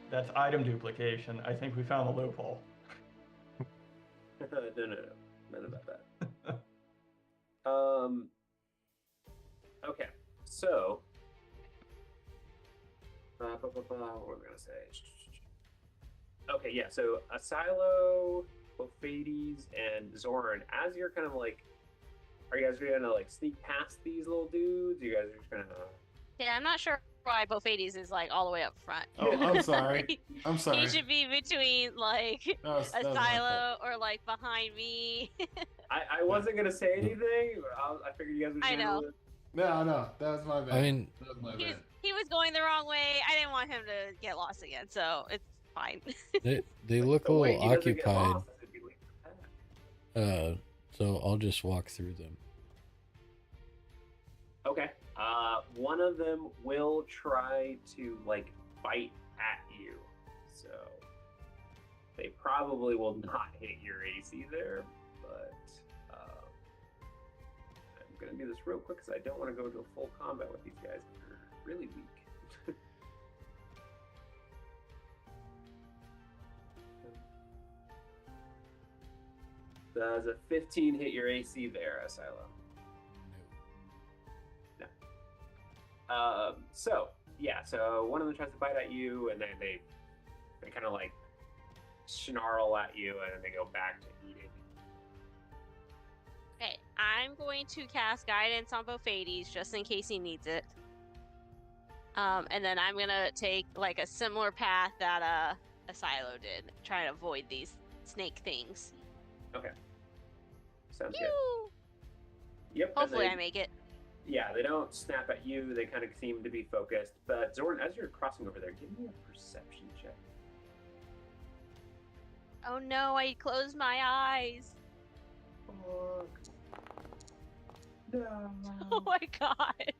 that's item duplication. I think we found the loophole. No. None about that. Okay. So, what were we gonna say? Okay, yeah. So Asilo, Bophades, and Zoran, as you're kind of like, are you guys gonna like sneak past these little dudes? You guys are just gonna. Yeah, I'm not sure why Bophades is like all the way up front. Oh, I'm sorry. I'm sorry. He should be between like That was a my fault. silo or like behind me. I wasn't gonna say anything. I figured you guys would I handle know. it. No, that was my bad. I mean, that was my He was, bad. he was going the wrong way. I didn't want him to get lost again, so it's fine. they look a The way little he doesn't get occupied, lost is if he leaves the path. so I'll just walk through them. Okay. One of them will try to like bite at you, so they probably will not hit your AC there. But I'm gonna do this real quick because I don't want to go to full combat with these guys. They're really weak. Does a 15 hit your AC there, Asilo? So one of them tries to bite at you, and then they kind of like snarl at you, and then they go back to eating. Okay, I'm going to cast guidance on Bophades just in case he needs it. And then I'm gonna take like a similar path that Asilo did, try to avoid these snake things. Sounds good. Pew! Yep. and Hopefully they- I make it. Yeah, they don't snap at you. They kind of seem to be focused. But Zorn, as you're crossing over there, give me a perception check. Oh no, I closed my eyes. No. Oh my god.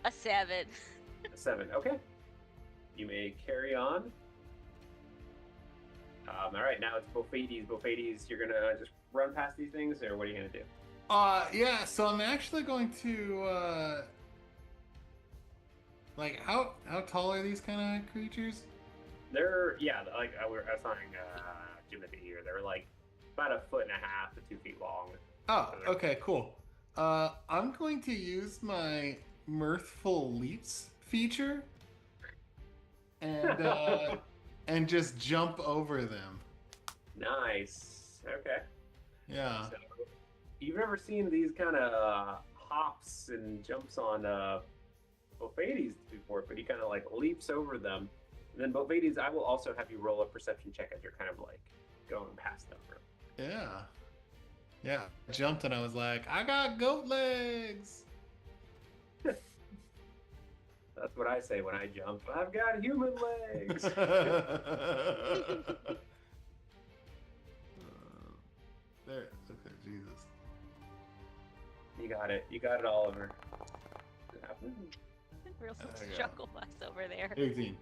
A 7. A 7. Okay. You may carry on. All right, now it's Bofades. Bofades, you're gonna just run past these things, or what are you gonna do? Yeah, so I'm actually going to like how tall are these kind of creatures? They're like I was telling Jimothy here. They're like about 1.5 to 2 feet long. Oh, okay, cool. I'm going to use my mirthful leaps feature and just jump over them. Nice. Okay. Yeah. So, you've never seen these kind of hops and jumps on Bofades before, but he kind of like leaps over them. And then Bofades, I will also have you roll a perception check as you're kind of like going past them. Yeah. Yeah. I jumped and I was like, I got goat legs. That's what I say when I jump. I've got human legs. There. Okay, Jesus. You got it. You got it, Oliver. Real There we go. struggle bus over there. 18.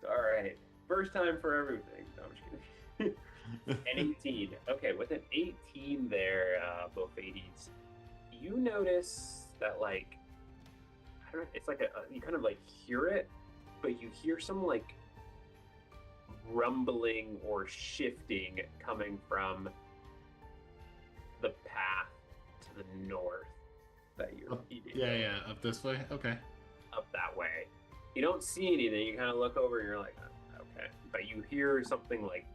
All right. First time for everything. No, I'm just kidding. An 18. Okay, with an 18 there, Bofades, you notice that, like, I don't know, it's like you kind of like hear it, but you hear some like rumbling or shifting coming from the path to the north that you're eating. Yeah, up this way? Okay. Up that way. You don't see anything. You kind of look over and you're like, oh, okay. But you hear something like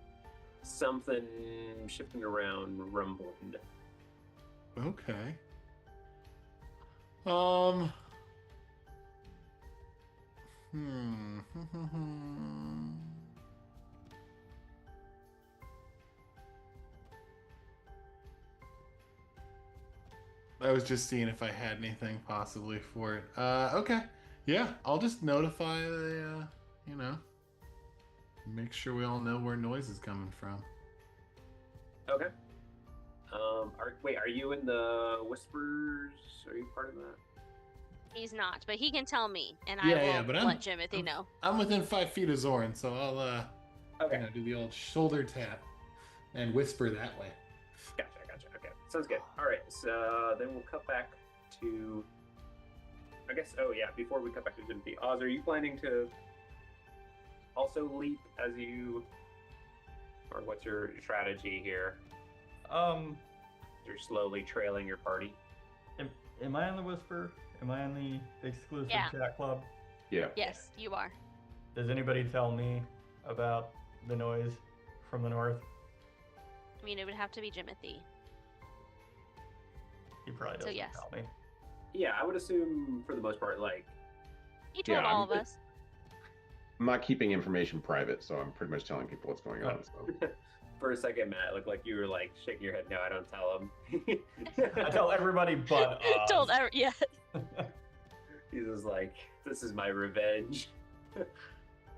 something shifting around, rumbling. Okay. I was just seeing if I had anything possibly for it. Okay. Yeah, I'll just notify the, make sure we all know where noise is coming from. Okay. Are you in the Whispers? Are you part of that? He's not, but he can tell me, and I will let Jimothy know. I'm within 5 feet of Zoran, so I'll Okay. do the old shoulder tap and whisper that way. Gotcha. Okay, sounds good. All right, so then we'll cut back to, I guess. Oh yeah, before we cut back to Jimothy, Oz, are you planning to also leap as you, or what's your strategy here? You're slowly trailing your party. Am I on the Whisper? Am I on the exclusive Yeah. chat club? Yeah. Yes, you are. Does anybody tell me about the noise from the north? I mean, it would have to be Jimothy. He probably So, doesn't yes. tell me. Yeah, I would assume for the most part, like, He told Yeah, all of us. I'm not keeping information private, so I'm pretty much telling people what's going on. So. for a second, Matt, it looked like you were like shaking your head. No, I don't tell him. I tell everybody but Oz. Told yeah. He's just like, this is my revenge.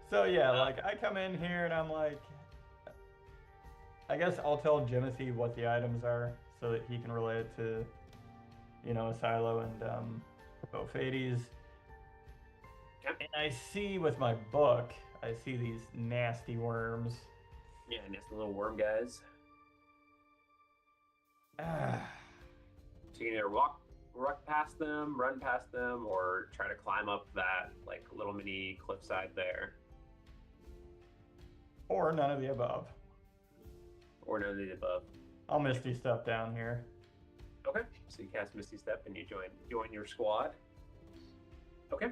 So yeah, like I come in here and I'm like, I guess I'll tell Jimothy what the items are so that he can relay it to, Silo and Bofades. Yep. And I see with my book, I see these nasty worms. Yeah, nasty little worm guys. Ah, So you can either walk past them, run past them, or try to climb up that like little mini cliffside there, or none of the above. or none of the above. I'll Misty Step down here. Okay, so you cast Misty Step and you join your squad. Okay,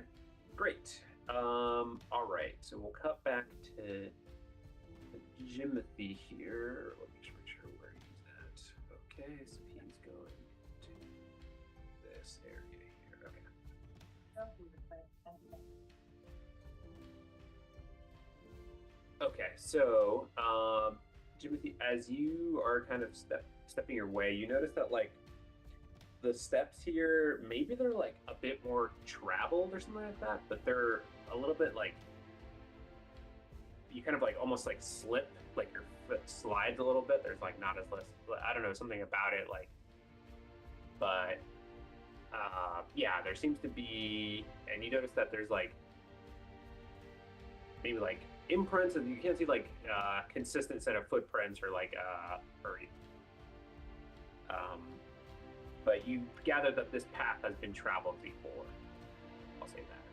great. All right, so we'll cut back to Jimothy here. Let me just make sure where he's at. Okay, so he's going to this area here. Okay. Okay, so Jimothy, as you are kind of stepping your way, you notice that like the steps here, maybe they're like a bit more traveled or something like that, but they're a little bit like you kind of like almost like slip, like your foot slides a little bit. There's like not as less, I don't know, something about it, like, but yeah, there seems to be, and you notice that there's like maybe like imprints, and you can't see like consistent set of footprints or like but you gather that this path has been traveled before. I'll say that.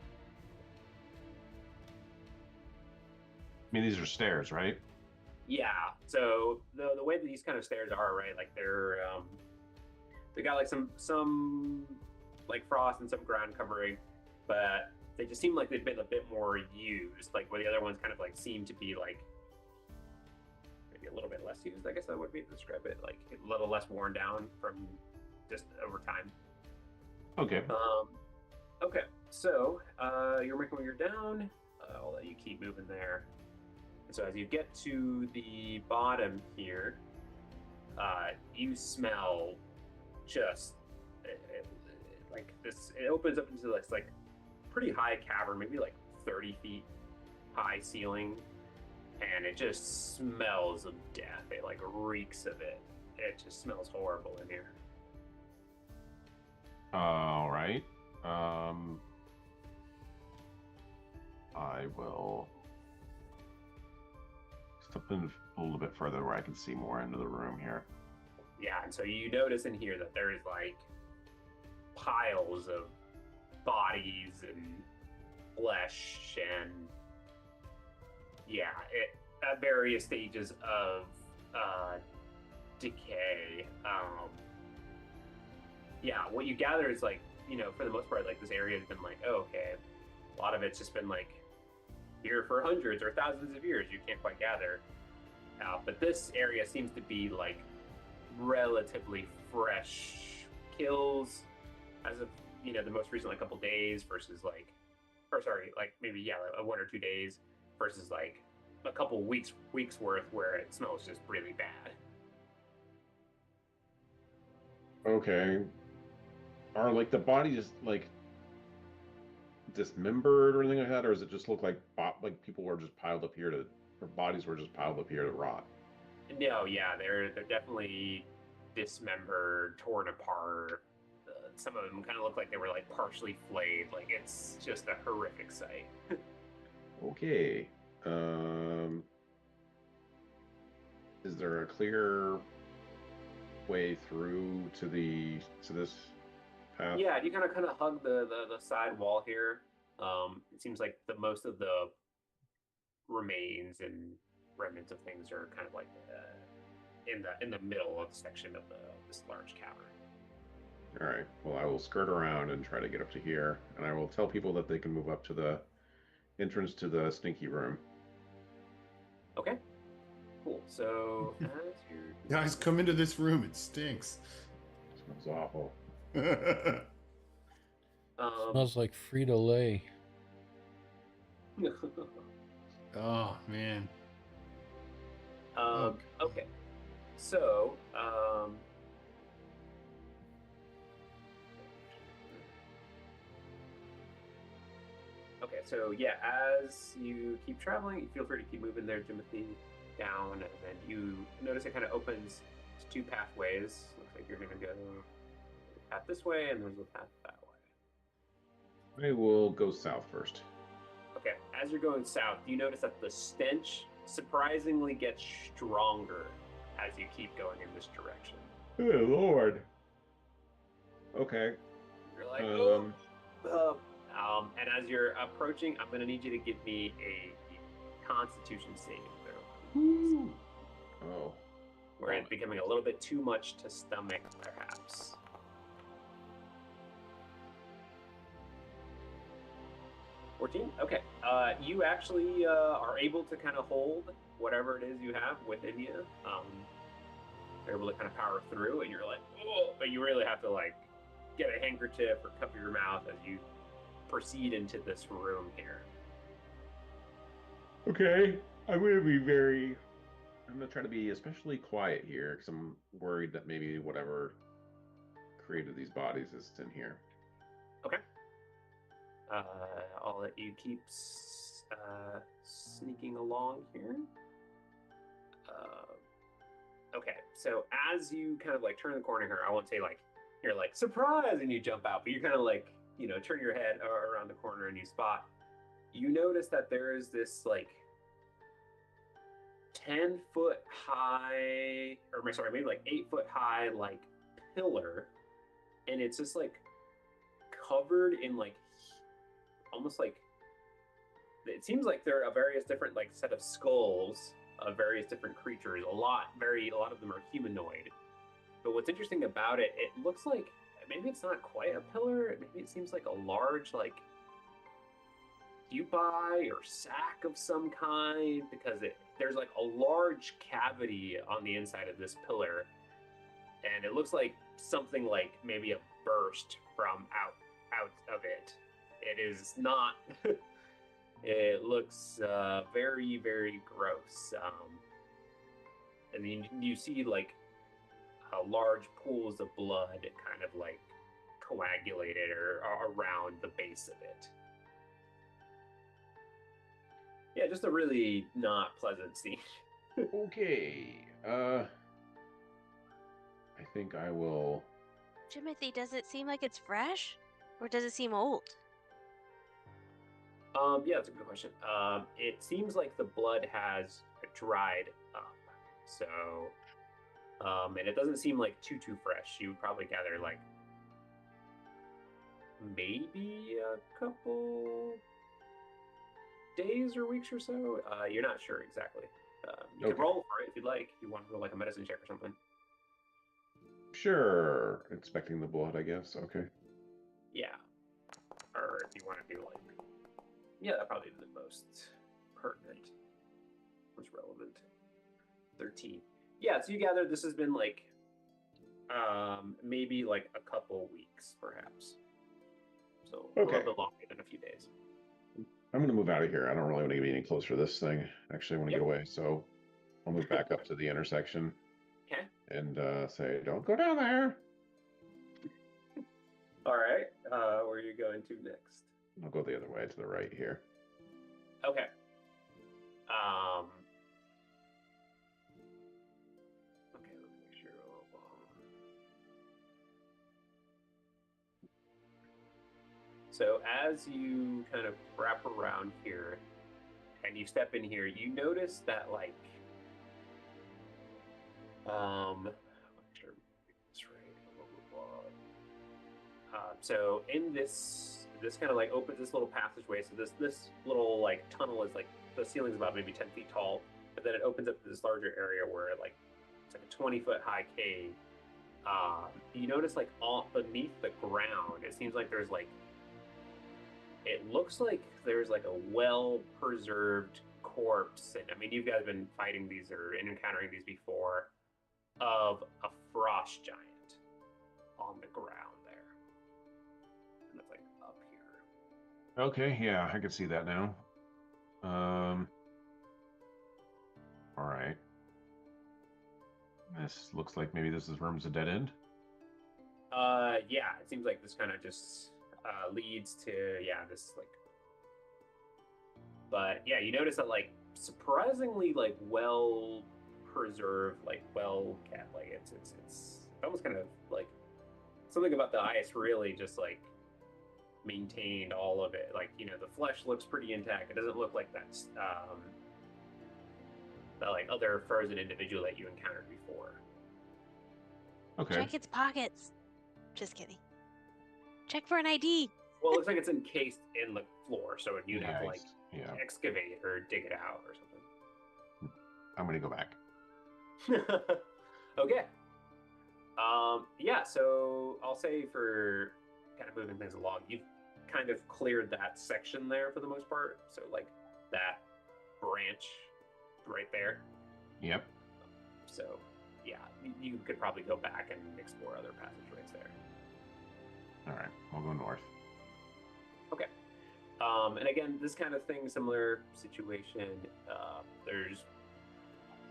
I mean, these are stairs, right? Yeah. So the way that these kind of stairs are, right? Like they got like some like frost and some ground covering, but they just seem like they've been a bit more used. Like where the other ones kind of like seem to be like maybe a little bit less used. I guess that would be to describe it. Like a little less worn down from just over time. Okay. Okay. So you're making your way down. I'll let you keep moving there. And so as you get to the bottom here, you smell just like this. It opens up into this like pretty high cavern, maybe like 30 feet high ceiling, and it just smells of death. It like reeks of it. It just smells horrible in here. All right. I will step in a little bit further where I can see more into the room here. Yeah, and so you notice in here that there's like piles of bodies and flesh and yeah, at various stages of decay. Yeah, what you gather is like, you know, for the most part, like this area has been like, oh, okay, a lot of it's just been like here for hundreds or thousands of years. You can't quite gather. But this area seems to be like relatively fresh kills as of, you know, the most recent like couple days versus like, or sorry, like maybe, yeah, like 1 or 2 days versus like a couple weeks worth where it smells just really bad. Okay. Are like the bodies like dismembered or anything like that, or does it just look like people were just piled up here to, or bodies were just piled up here to rot? No, yeah, they're definitely dismembered, torn apart. Some of them kind of look like they were like partially flayed. Like it's just a horrific sight. Okay. Is there a clear way through to this path? Yeah, you kind of hug the side wall here. It seems like the most of the remains and remnants of things are kind of like in the middle of the section of this large cavern. All right. Well, I will skirt around and try to get up to here, and I will tell people that they can move up to the entrance to the stinky room. Okay. Cool. So as you're Guys, come into this room. It stinks. It smells awful. Smells like Frito-Lay. Oh man. Okay. So, okay, so yeah, as you keep traveling, you feel free to keep moving there, Timothy, down, and then you notice it kind of opens to 2 pathways. Looks like you're gonna go a path this way, and there's a path that way. I will go south first. Okay, as you're going south, you notice that the stench surprisingly gets stronger as you keep going in this direction. Oh Lord. Okay. You're like, and as you're approaching, I'm gonna need you to give me a Constitution saving throw. Woo. Oh. Where it's becoming a little bit too much to stomach, perhaps. Okay. You actually are able to kind of hold whatever it is you have within you. You're able to kind of power through, and you're like, oh, but you really have to like get a handkerchief or cover your mouth as you proceed into this room here. Okay. I'm gonna try to be especially quiet here because I'm worried that maybe whatever created these bodies is in here. Okay. I'll let you keep sneaking along here. Okay, so as you kind of like turn the corner here, I won't say like you're like surprise and you jump out, but you kind of like turn your head around the corner and you spot. You notice that there is this like 10-foot high, or sorry, maybe like 8-foot high like pillar, and it's just like covered in like almost like it seems like there are various different like set of skulls of various different creatures. A lot of them are humanoid. But what's interesting about it, it looks like maybe it's not quite a pillar. Maybe it seems like a large like pupae or sac of some kind, because there's like a large cavity on the inside of this pillar, and it looks like something like maybe a burst from out of it. It is not. It looks very, very gross. And then you see like large pools of blood kind of like coagulated or around the base of it. Yeah, just a really not pleasant scene. Okay. I think I will. Timothy, does it seem like it's fresh? Or does it seem old? Yeah, that's a good question. It seems like the blood has dried up. So, and it doesn't seem like too fresh. You would probably gather like maybe a couple days or weeks or so. You're not sure exactly. You can roll for it if you'd like. If you want to roll like a medicine check or something. Sure. Expecting the blood, I guess. Okay. Yeah. Or if you want to do like, yeah, that probably be the most pertinent, most relevant. 13. Yeah, so you gather this has been like maybe like a couple weeks, perhaps. So a little bit longer than a few days. I'm going to move out of here. I don't really want to get any closer to this thing. Actually, I want to get away. So I'll move back up to the intersection. Okay. And say, don't go down there. All right. Where are you going to next? I'll go the other way to the right here. Okay. Okay, let me make sure. So as you kind of wrap around here and you step in here, you notice that like make sure that's right. Blah, blah, blah. So in this kind of like opens this little passageway. So this little like tunnel is like the ceiling's about maybe 10 feet tall, but then it opens up to this larger area where like it's like a 20-foot high cave. You notice like all beneath the ground, it seems like there's like, it looks like there's like a well-preserved corpse, and I mean, you guys have been fighting these or encountering these before, of a frost giant on the ground there. And it's like up here. Okay, yeah, I can see that now. All right. This looks like maybe this room's a dead end. Yeah, it seems like this kind of just leads to this like. But yeah, you notice that like surprisingly like well preserved, like well kept, like it's almost kind of like something about the ice really just like maintained all of it. Like, you know, the flesh looks pretty intact. It doesn't look like that's the like other frozen individual that you encountered before. Okay. Check its pockets. Just kidding. Check for an ID. Well, it looks like it's encased in the floor, so you'd have to like Yeah. excavate or dig it out or something. I'm gonna go back. Okay. Yeah, so I'll say for kind of moving things along, you've kind of cleared that section there for the most part. So like that branch right there. Yep. So yeah, you could probably go back and explore other passageways there. All right, I'll go north. Okay. And again, this kind of thing, similar situation. There's,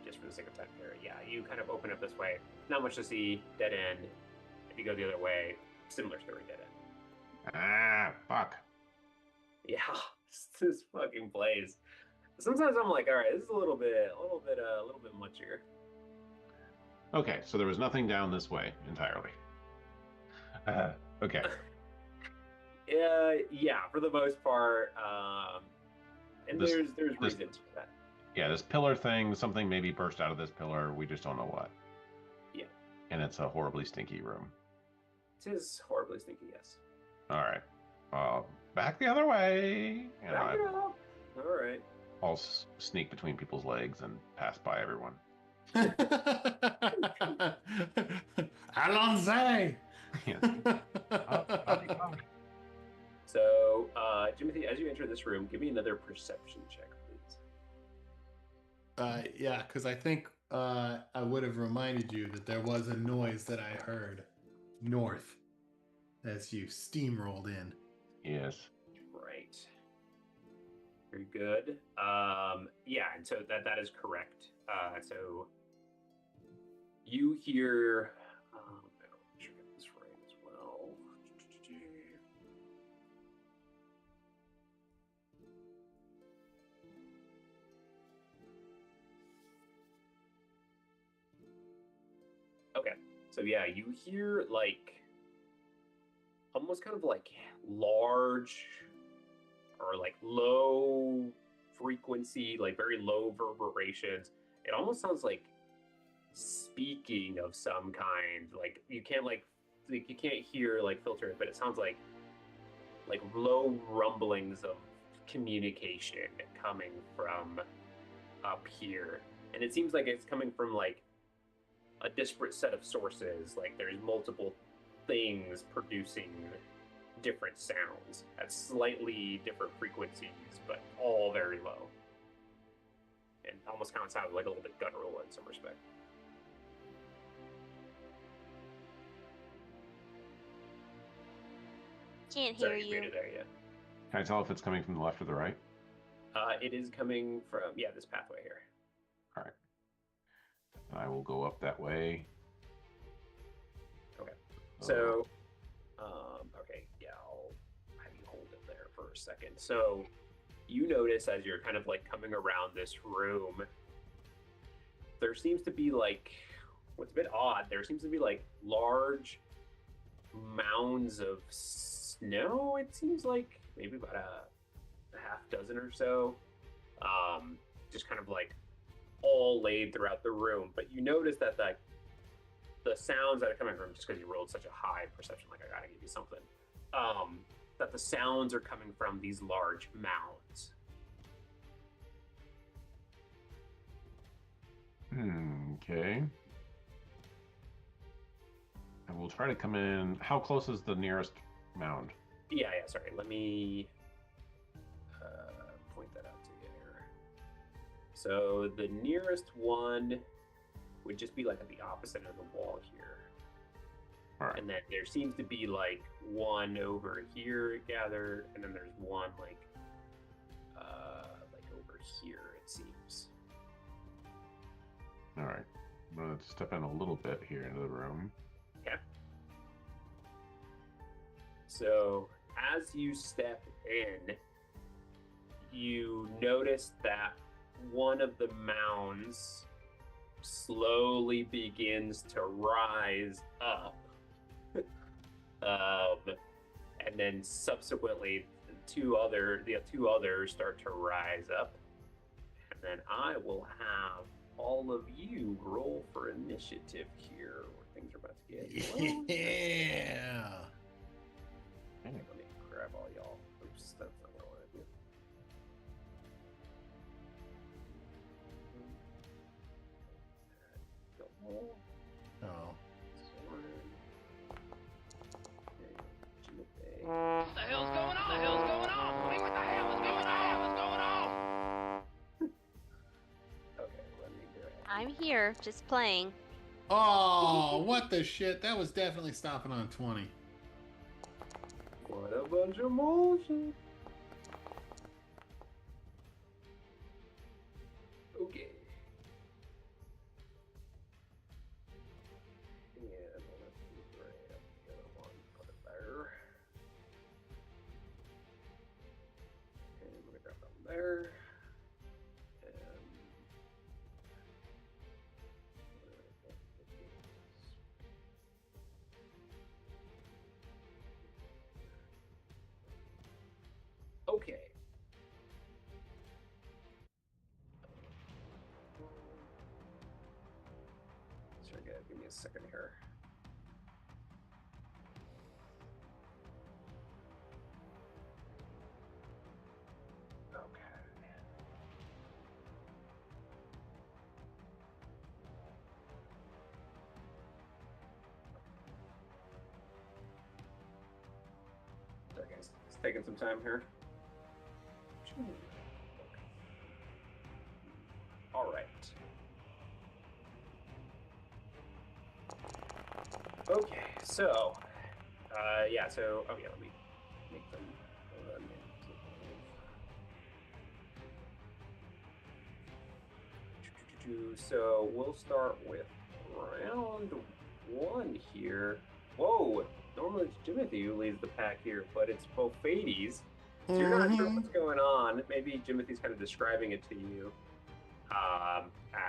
just for the sake of time here, yeah, you kind of open up this way. Not much to see, dead end. If you go the other way, similar story, dead end. Ah, fuck. Yeah. this fucking place. Sometimes I'm like, all right, this is a little bit much here. Okay, so there was nothing down this way entirely. Okay. Yeah, for the most part. And there's reasons for that. Yeah, this pillar thing, something maybe burst out of this pillar. We just don't know what. Yeah. And it's a horribly stinky room. It is horribly stinky, yes. All right. Back the other way. Back it up. All right. I'll sneak between people's legs and pass by everyone. Allons-y! So, Timothy, as you enter this room, give me another perception check, please. Yeah, because I think I would have reminded you that there was a noise that I heard north as you steamrolled in. Yes. Right. Very good. Yeah, and so that is correct. So you hear. I'll make sure I get this right as well. Okay, so yeah, you hear like almost kind of like large or like low frequency, like very low reverberations. It almost sounds like speaking of some kind. Like you can't you can't hear like filter it, but it sounds like low rumblings of communication coming from up here. And it seems like it's coming from like a disparate set of sources. Like there's multiple things producing different sounds at slightly different frequencies, but all very low. And almost kind of sounds like a little bit guttural in some respect. Can't hear you. There, yeah. Can I tell if it's coming from the left or the right? It is coming from, this pathway here. All right. I will go up that way. Okay. So, okay, yeah, I'll have you hold it there for a second. So, you notice as you're kind of like coming around this room, there seems to be like, what's a bit odd, there seems to be like large mounds of snow, it seems like, maybe about a half dozen or so, just kind of like all laid throughout the room. But you notice that the sounds that are coming from, just because you rolled such a high perception, like I gotta give you something, that the sounds are coming from these large mounds. Okay. I will try to come in. How close is the nearest mound? Yeah, sorry. Let me point that out to you here. So the nearest one would just be like at the opposite end of the wall here. All right. And then there seems to be like one over here gathered, and then there's one like over here, it seems. All right. I'm going to step in a little bit here into the room. Okay. So as you step in, you notice that one of the mounds slowly begins to rise up. And then subsequently the two others start to rise up. And then I will have all of you roll for initiative here, where things are about to get Yeah. Let me grab all y'all. Oops, that's not what I want to do. Oh. What the hell's going on? What the hell's going on? What the hell is going on? What's going on? Okay, let me do it. I'm here, just playing. Oh, what the shit? That was definitely stopping on 20. What a bunch of bullshit. Okay. And let's grab the other one, put it there. And Okay, give me a second here. Okay. Sorry, guys. It's taking some time here. All right. Okay, so, yeah, so, oh yeah, let me make them. So we'll start with round 1 here. Whoa, normally it's Jimothy who leads the pack here, but it's Bofades. So you're not sure what's going on. Maybe Jimothy's kind of describing it to you.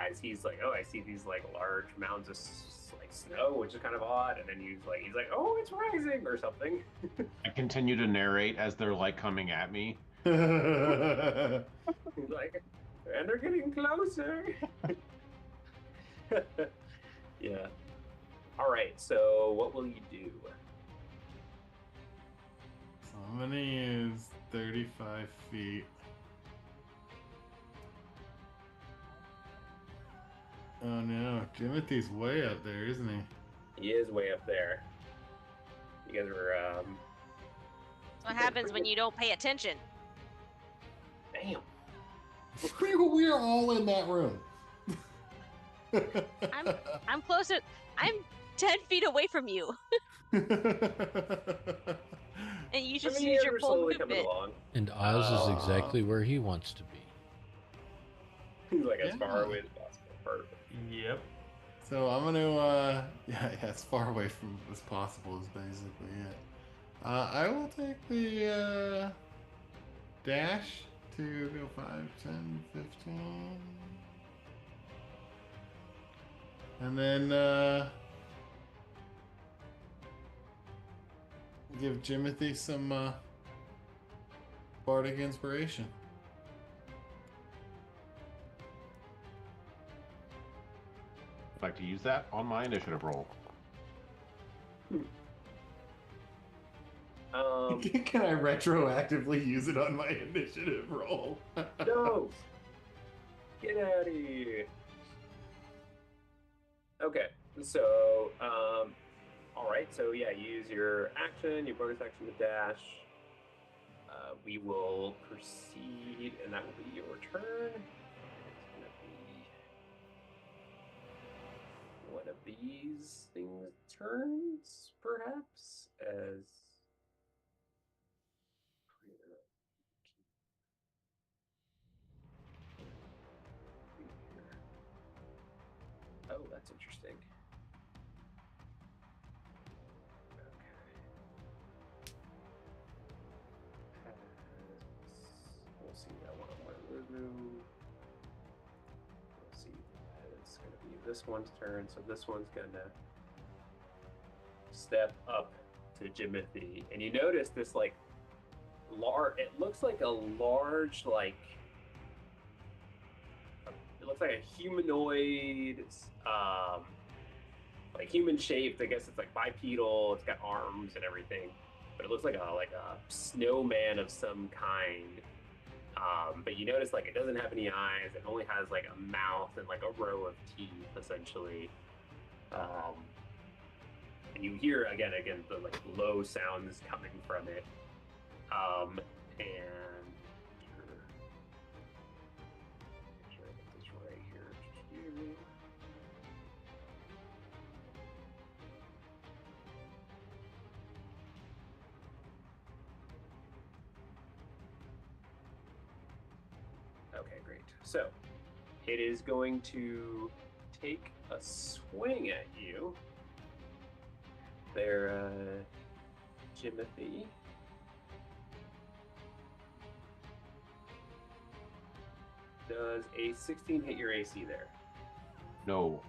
As he's like, oh, I see these like large mounds of like snow, which is kind of odd. And then he's like, oh, it's rising or something. I continue to narrate as they're like coming at me. He's like, and they're getting closer. Yeah. All right. So what will you do? So I'm gonna use 35 feet. Oh no, Jimothy's way up there, isn't he? He is way up there. You guys are What happens when you don't pay attention? damn. We are all in that room. I'm closer. I'm 10 feet away from you, and you just use your we're full slowly coming movement. along. And Oz is exactly where he wants to be. He's like as far Yeah. away as possible. Perfect. Yep. So I'm gonna, yeah, as far away from as possible is basically it. I will take the dash to go 5, 10, 15. And then give Jimothy some bardic inspiration. I'd like to use that on my initiative roll. Can I retroactively use it on my initiative roll? No. Get out of here. Okay. So, all right. So yeah, use your action, your bonus action to dash. We will proceed, and that will be your turn. It's gonna be one of these things turns, perhaps, as oh, that's interesting. We'll see that one. We'll see. It's going to be this one's turn, so this one's going to step up to Jimothy, and you notice this like large. It looks like a large it looks like a humanoid, like human shaped. I guess it's like bipedal. It's got arms and everything, but it looks like a snowman of some kind. But you notice like it doesn't have any eyes. It only has like a mouth and like a row of teeth, essentially. And you hear again the like low sounds coming from it. And make sure I get this right here. Okay, great. So it is going to take a swing at you there, Jimothy. Does a 16 hit your AC there? No.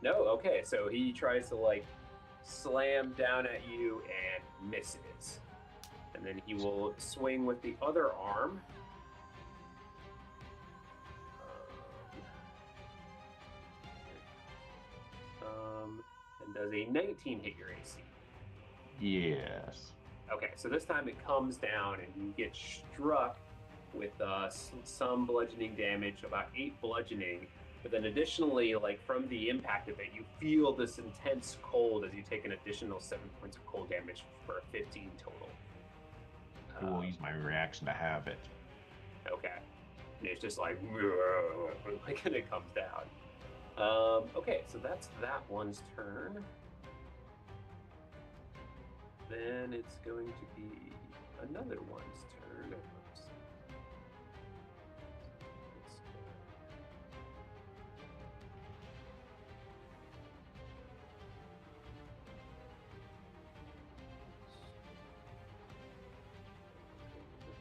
No? Okay, so he tries to like slam down at you and misses. And then he will swing with the other arm. And does a 19 hit your AC? Yes. Okay, so this time it comes down and you get struck with some bludgeoning damage, about 8 bludgeoning. But then additionally, like from the impact of it, you feel this intense cold as you take an additional 7 points of cold damage for a 15 total. I will use my reaction to have it. Okay. And it's just like, and it comes down. Okay, so that's that one's turn. Then it's going to be another one's turn. Oops.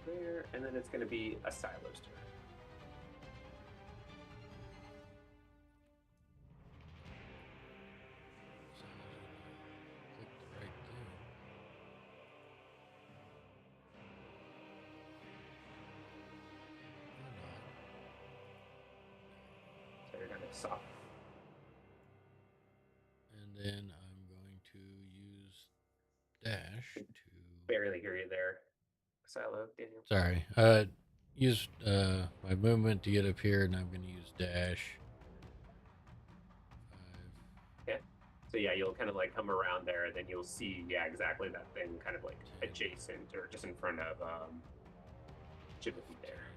There, and then it's going to be a Silo's turn. Click the right thing. So you're going to soft. And then I'm going to use dash to. Barely hear you there, Silo, Daniel. Sorry. Use my movement to get up here, and I'm going to use dash. 5. Okay. So yeah, you'll kind of like come around there, and then you'll see, yeah, exactly that thing kind of like adjacent or just in front of Jimothy there.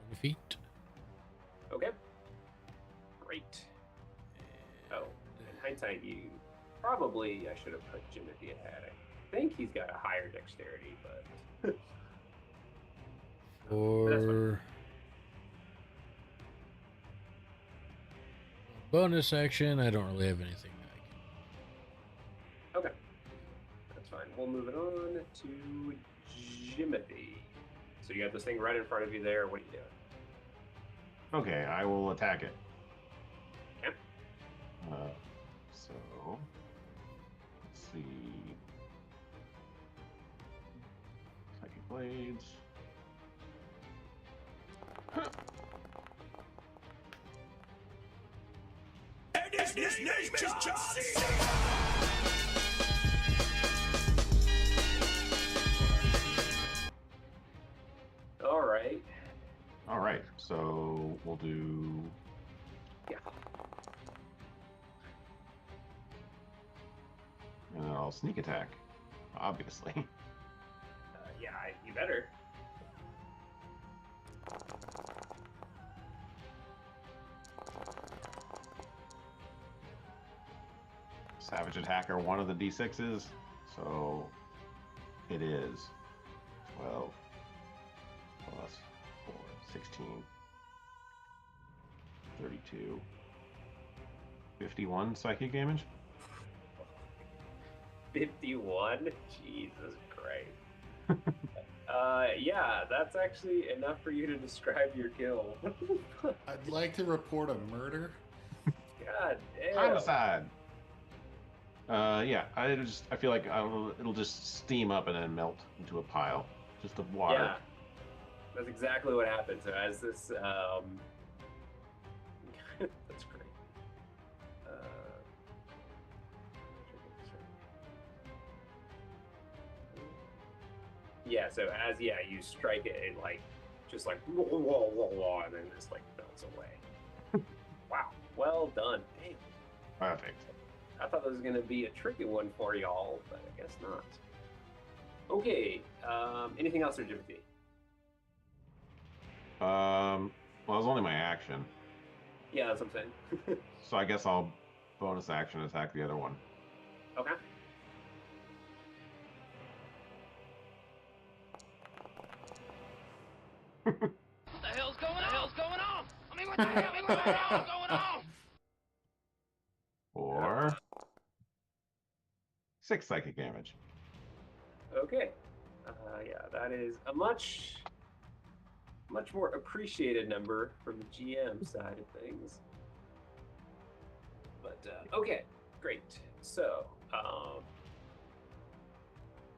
20 feet. Okay. Great. Oh, in hindsight, you probably, I should have put Jimothy ahead. I think he's got a higher dexterity, but. For bonus action, I don't really have anything that I can. Okay. That's fine. We'll move it on to Jimothy. So you got this thing right in front of you there. What are you doing? Okay, I will attack it. Yep. So let's see. Psychic blades. And his name is John C. All right. All right, so we'll do. Yeah. And then I'll sneak attack, obviously. Yeah, you better. Savage attacker, one of the d6s. So it is 12 plus 4, 16, 32, 51 psychic damage. 51? Jesus Christ. Yeah, that's actually enough for you to describe your kill. I'd like to report a murder. God damn. Homicide. Yeah, I feel like it'll just steam up and then melt into a pile, just of water. Yeah, that's exactly what happened. So as this, that's great. Yeah, so as you strike it, it like just like whoa, whoa, whoa, whoa, and then just like melts away. Wow, well done. Damn. Perfect. I thought this was gonna be a tricky one for y'all, but I guess not. Okay, anything else for Jimothy? Well, it was only my action, Yeah, that's what I'm saying. so I guess I'll bonus action attack the other one. Okay. What the hell's going on? What the hell's going on? I mean, what the hell is going on? Or 6 psychic damage. Okay. Yeah, that is a much more appreciated number from the GM side of things. But okay, great. So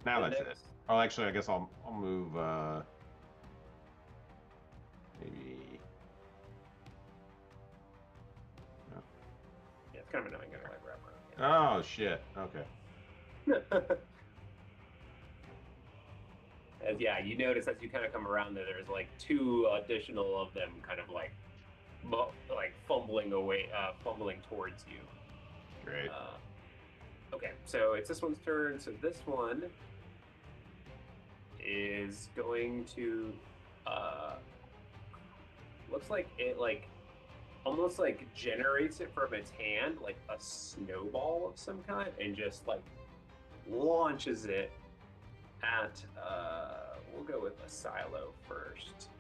Now the that's it. next- Oh, actually, I guess I'll move. Maybe kind of annoying. Gonna like wrap Oh shit. Okay. around. And yeah, you notice as you kind of come around there, there's like 2 additional of them, kind of like fumbling away, fumbling towards you. Great. Okay, so it's this one's turn. So this one is going to looks like it like almost like generates it from its hand like a snowball of some kind and just like launches it at we'll go with a silo first.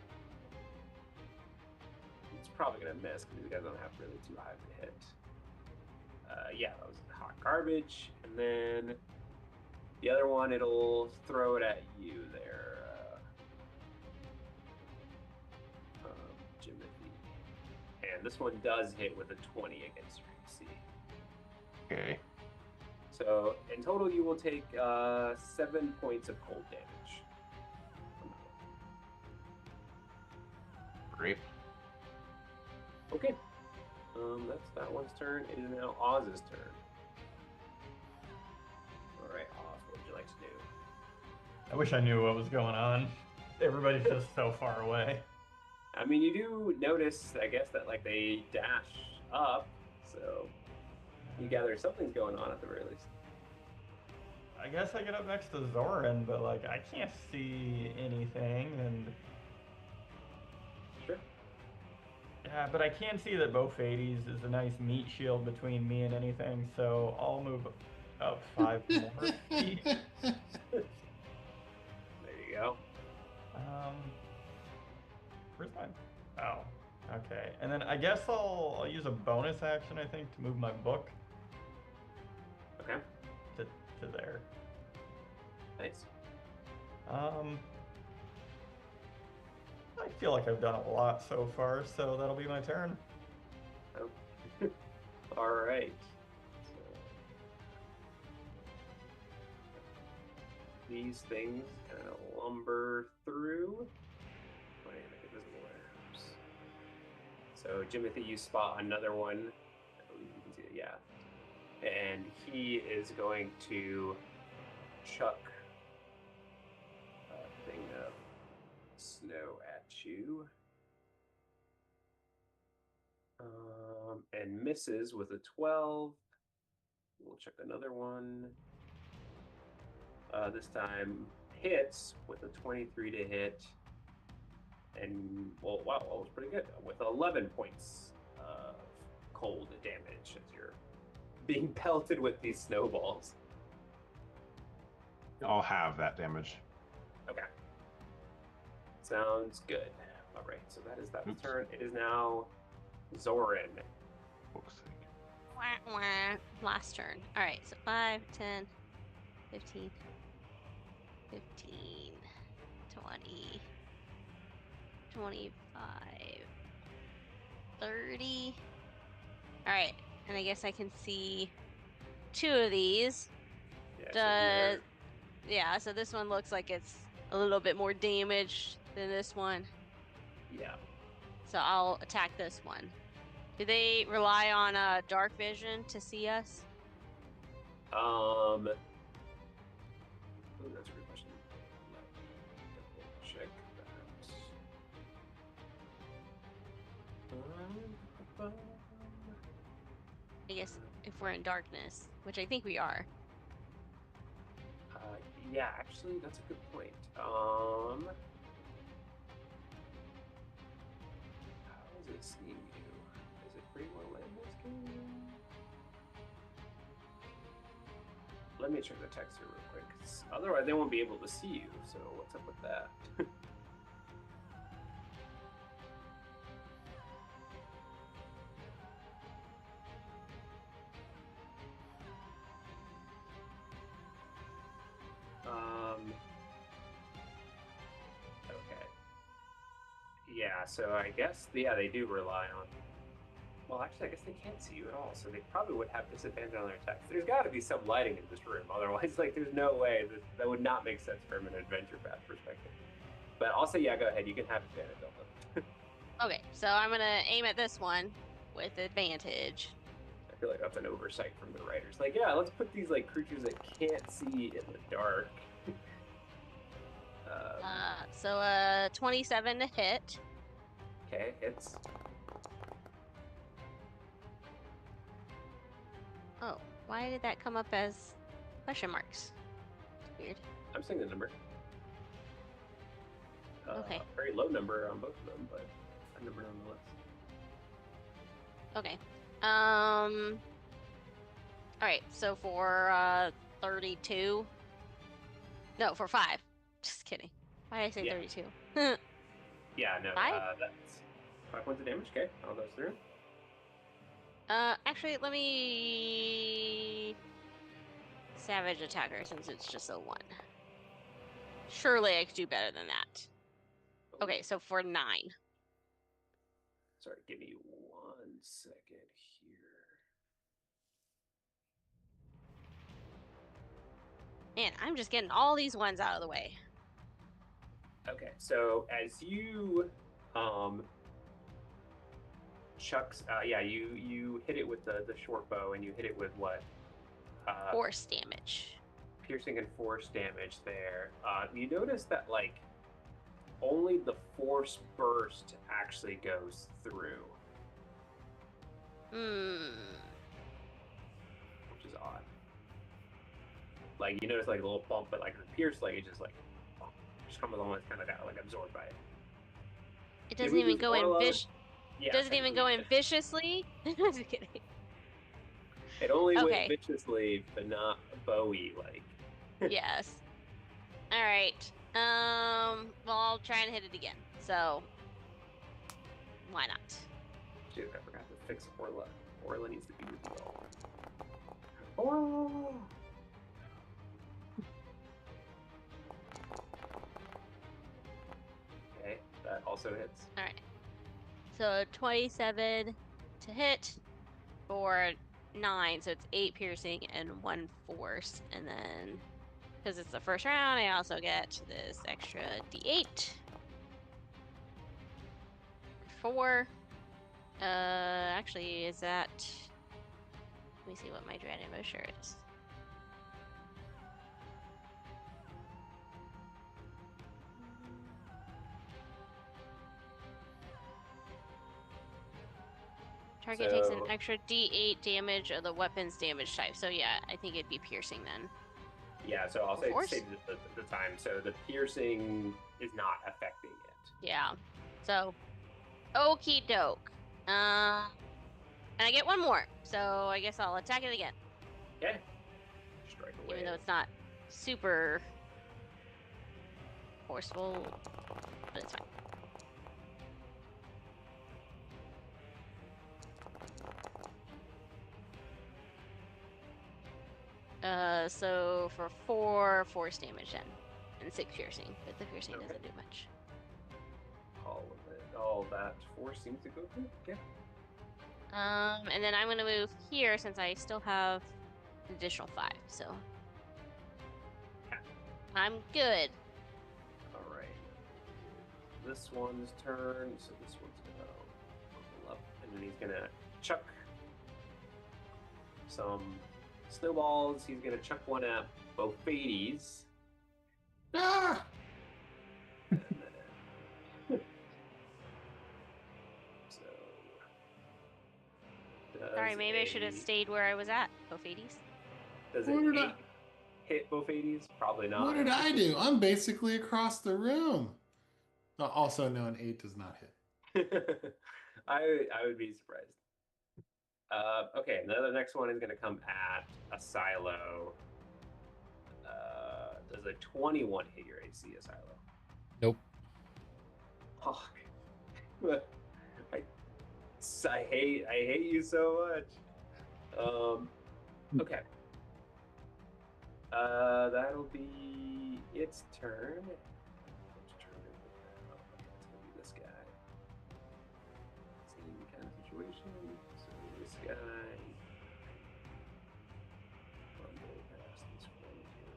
It's probably gonna miss because these guys don't have really too high to hit. Yeah, that was hot garbage. And then the other one, it'll throw it at you there, Jimothy. And this one does hit with a 20 against your AC. Okay. So in total, you will take 7 points of cold damage. Great. Okay. That's that one's turn. It is now Oz's turn. All right, Oz, what would you like to do? I wish I knew what was going on. Everybody's just so far away. I mean, you do notice, I guess, that like they dash up, so you gather something's going on at the very least. I guess I get up next to Zoran, but like I can't see anything, and Sure. yeah, but I can see that Bofades is a nice meat shield between me and anything, so I'll move up 5 more feet. There you go. Where's my? Oh, okay. And then I guess I'll use a bonus action, I think, to move my book Okay, to there. nice. I feel like I've done a lot so far, so that'll be my turn. Oh. All right. So, these things kind of lumber through. Oh, yeah, make it visible there. Oops. So, Jimothy, you spot another one. Oh, you can see it, yeah. And he is going to chuck a thing of snow at you. And misses with a 12. We'll check another one. This time hits with a 23 to hit. And, well, wow, that was pretty good. With 11 points of cold damage as you're being pelted with these snowballs. I'll have that damage. Okay. Sounds good. All right, so that is that Oops. turn. It is now Zoran. Fuck's sake. Wah, wah. Last turn. All right, so 5, 10, 15, 15, 20, 25, 30. All right, and I guess I can see 2 of these. Yeah, so Does yeah, so this one looks like it's a little bit more damaged than this one. yeah. So I'll attack this one. Do they rely on dark vision to see us? Ooh, that's a good question. Let me double check that. I guess if we're in darkness, which I think we are. Yeah, actually, that's a good point. How is it seeing you? Is it pretty well labeled? Let me check the text here real quick. 'Cause otherwise, they won't be able to see you. So what's up with that? Okay. Yeah, so I guess, yeah, they do rely on. Well, actually, I guess they can't see you at all, so they probably would have disadvantage on their attacks. There's got to be some lighting in this room, otherwise, like, there's no way that would not make sense from an adventure path perspective. But I'll say, yeah, go ahead. You can have advantage on them. Okay, so I'm gonna aim at this one with advantage. feel like that's an oversight from the writers. Like, yeah, let's put these like creatures that can't see in the dark. So 27 to hit. Okay, hits. Oh, why did that come up as question marks? Weird. I'm seeing the number. Okay. Very low number on both of them, but a number nonetheless. Okay. All right. So for 32. No, for 5. Just kidding. Why did I say Yeah. 32? Yeah, no, 5? that's 5 points of damage. Okay, all goes through. Actually, let me savage attacker since it's just a 1. Surely I could do better than that. Okay, so for 9. Sorry, give me 1 second here. Man, I'm just getting all these ones out of the way. Okay, so as you chucks, you hit it with the short bow, and you hit it with what? Force damage. Piercing and force damage there. You notice that like only the force burst actually goes through, which is odd. Like you notice like a little bump, but like the pierce, like it just like just comes along and kind of got like absorbed by it. It doesn't even go in Yeah, doesn't even go in viciously. Just kidding. It only Okay. went viciously, but not Bowie like. Yes. All right. Well, I'll try and hit it again. So, why not? Shoot, I forgot to fix Orla. Orla needs to be revealed. Oh. Okay, that also hits. All right. So 27 to hit for 9, so it's 8 piercing and 1 force, and then because it's the first round, I also get this extra D8. 4. Actually, is that? Let me see what my dread emotion is. Target takes an extra D8 damage of the weapon's damage type. So yeah, I think it'd be piercing then. Yeah, so I'll say Force? save the time. So the piercing is not affecting it. Yeah. So, okie doke. And I get 1 more. So I guess I'll attack it again. Okay. Strike away. Even though it's not super forceful, but it's fine. So for 4 force damage then, and 6 piercing, but the piercing doesn't do much. All of it, all that force seems to go through. Okay. And then I'm gonna move here since I still have an additional 5, so I'm good. All right. This one's turn, so this one's gonna level up, and then he's gonna chuck some snowballs. He's gonna chuck one at Bophades. Ah! So. Sorry, maybe I should have stayed where I was at, Bophades. Does What it did I- hit Bophades? Probably not. What did I do? I'm basically across the room. Also, no, an 8 does not hit. I would be surprised. Okay, the next one is going to come at a silo. Does a 21 hit your AC, a silo? Nope. Fuck. I hate you so much. Okay. That'll be its turn. Which turn is it now? It's gonna be this guy. Same kind of situation. So this guy. Rumble past this one here.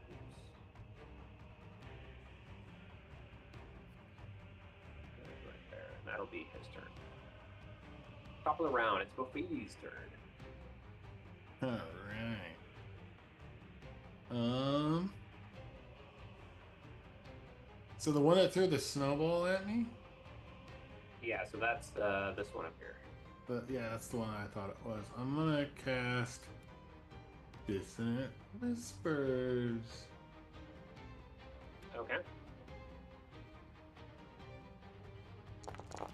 Right there. And that'll be his turn. Top of the round, it's Bophades' turn. All right. So the one that threw the snowball at me? Yeah, so that's this one up here. But yeah, that's the one I thought it was. I'm gonna cast Dissonant Whispers. Okay. So,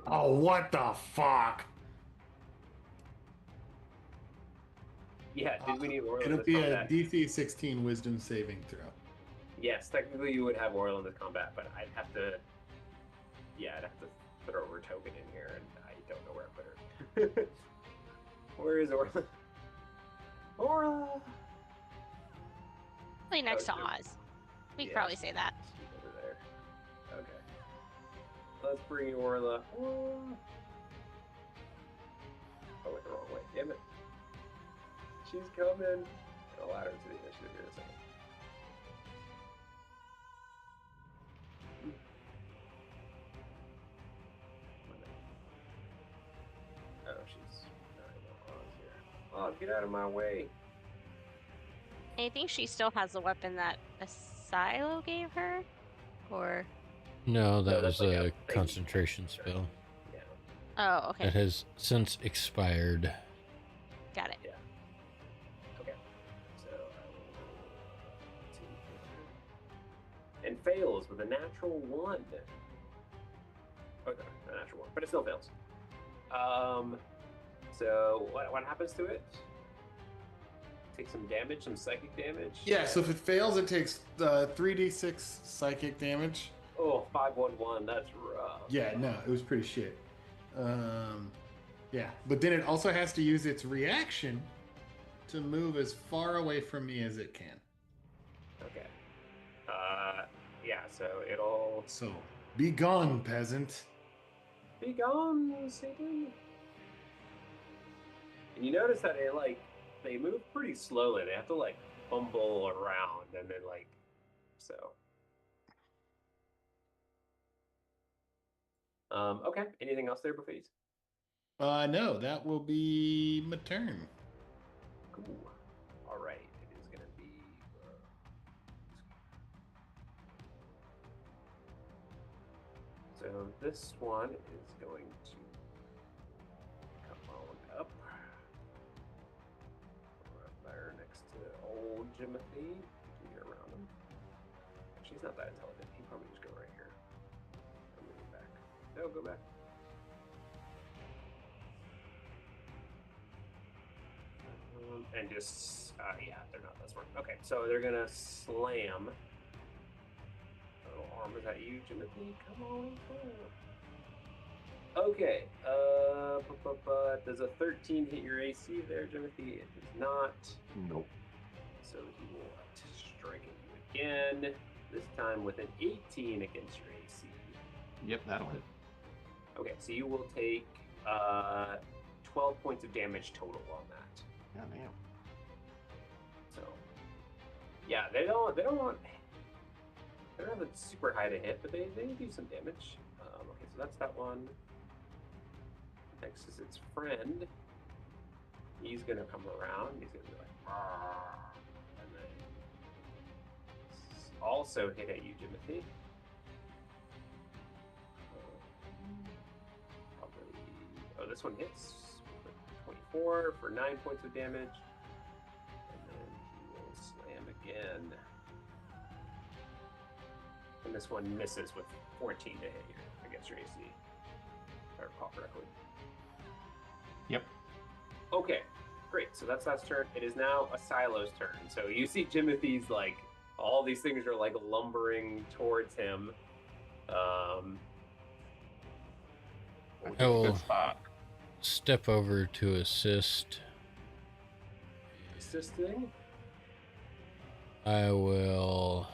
Oh, what the fuck? yeah, did we need oil in It'll this be combat? a DC 16 Wisdom saving throw. Yes, technically you would have oil in this combat, but I'd have to. Yeah, I'd have to throw her token in here, and I don't know where I put her. Where is Orla? Orla! Probably next to Okay. Oz. We could Yeah, probably say that. she's over there. Okay. Let's bring Orla. Oh, I went the wrong way. Damn it. She's coming. I'll add her to the initiative here in a second. Oh, she's not even on here. Oh, get out of my way. I think she still has the weapon that Asilo gave her, or No, that that's was like a a thing. concentration spell. Yeah. oh, okay, That has since expired. got it. Okay. So I will and fails with a natural 1. Okay, a natural 1, but it still fails. So what happens to it? Take some damage, some psychic damage. Yeah, so if it fails, it takes 3d6 psychic damage. Oh, 511. That's rough. Yeah, no, it was pretty shit. Yeah, but then it also has to use its reaction to move as far away from me as it can. Okay. Yeah. So it'll So, be gone, peasant. be gone, Satan. And you notice that they move pretty slowly. They have to like fumble around and then like so. Okay. Anything else there, Buffets? No, that will be my turn. Cool. All right. It is gonna be. So this one is going to come on up. Right there next to old Jimothy. You get around him. She's not that intelligent. He probably just go right here. I'm moving back. No, go back. And just, yeah, they're not that smart. Okay, so they're gonna slam. Little arm is at you, Jimothy. Come on, come on. Okay, does a 13 hit your AC there, Jimothy? It does not. Nope. So he will strike at you again. This time with an 18 against your AC. Yep, that'll hit. Okay, so you will take 12 points of damage total on that. God damn. So, yeah, they don't have a super high to hit, but they do some damage. Okay, so that's that one. Next is its friend. He's gonna come around. He's gonna be like, "Arr," and then also hit at you, Jimothy. Probably. Oh, this one hits. 24 for 9 points of damage. And then he will slam again. And this one misses with 14 to hit you against your AC. If I recall correctly. Yep. Okay, great. So that's last turn. It is now Asilo's turn. So you see Jimothy's like all these things are like lumbering towards him. Which is a Oh. good spot. Step over to assist. Assisting. I will.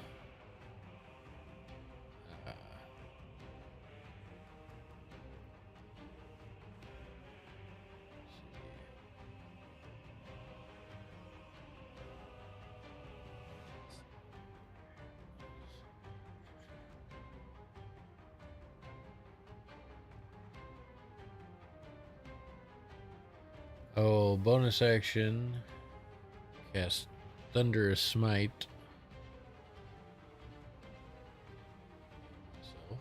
Oh, bonus action. Cast Thunderous Smite. Myself.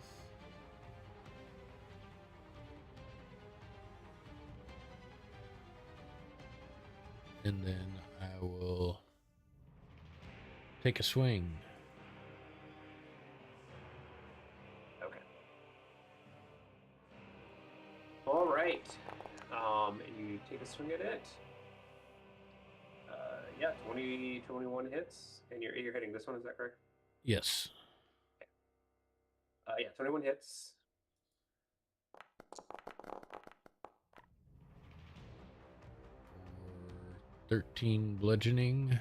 And then I will take a swing. Okay. All right. You take a swing at it. Yeah, 21 hits, and you're hitting this one. Is that correct? Yes. Yeah, 21 hits. For 13 bludgeoning.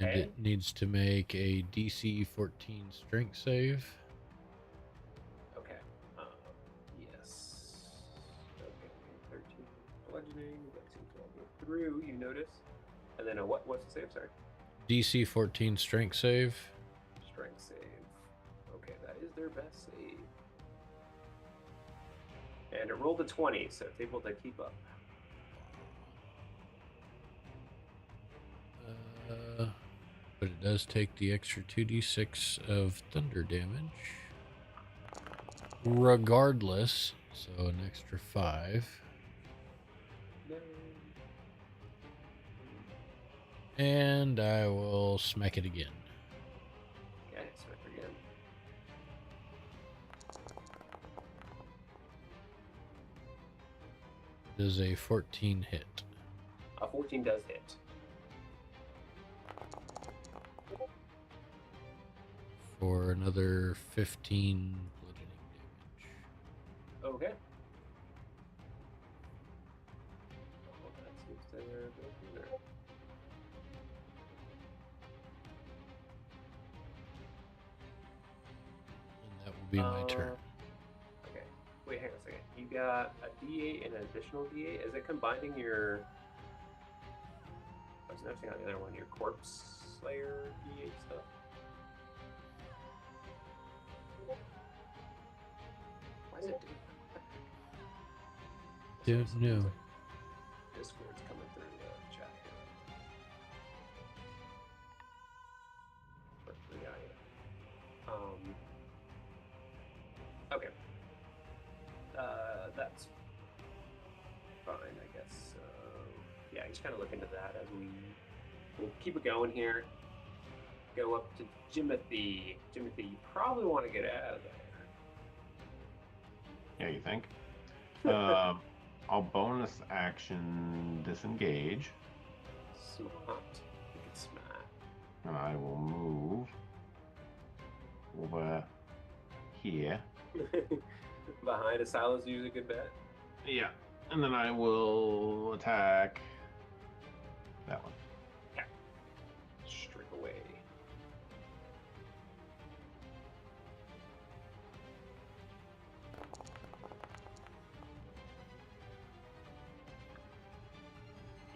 And Okay. it needs to make a DC 14 strength save. Okay. Yes. Okay. 13 bludgeoning. That seems to all go through. You notice. And then what's the save? Sorry. DC 14 strength save. Strength save. Okay, that is their best save. And it rolled a 20, so it's able to keep up. But it does take the extra 2d6 of thunder damage. Regardless, so an extra 5. No. And I will smack it again. Okay, smack again. Does a 14 hit. 14 does hit. For another 15 bludgeoning damage. Okay. Oh, that seems to go through there. And that will be my turn. Okay. Wait, hang on a second. You got a D8 and an additional D8. Is it combining your... I was noticing on the other one, your Corpse Slayer D8 stuff? Why is it doing that? Don't know. Discord's coming through the chat here. Okay. That's fine, I guess. Yeah, just kind of look into that as we'll keep it going here. Go up to Jimothy. Jimothy, you probably want to get out of there. Yeah, you think? I'll bonus action disengage. Smart. You can smart. And I will move over here. Behind a silo's usually a good bet. Yeah. And then I will attack that one. Strike away.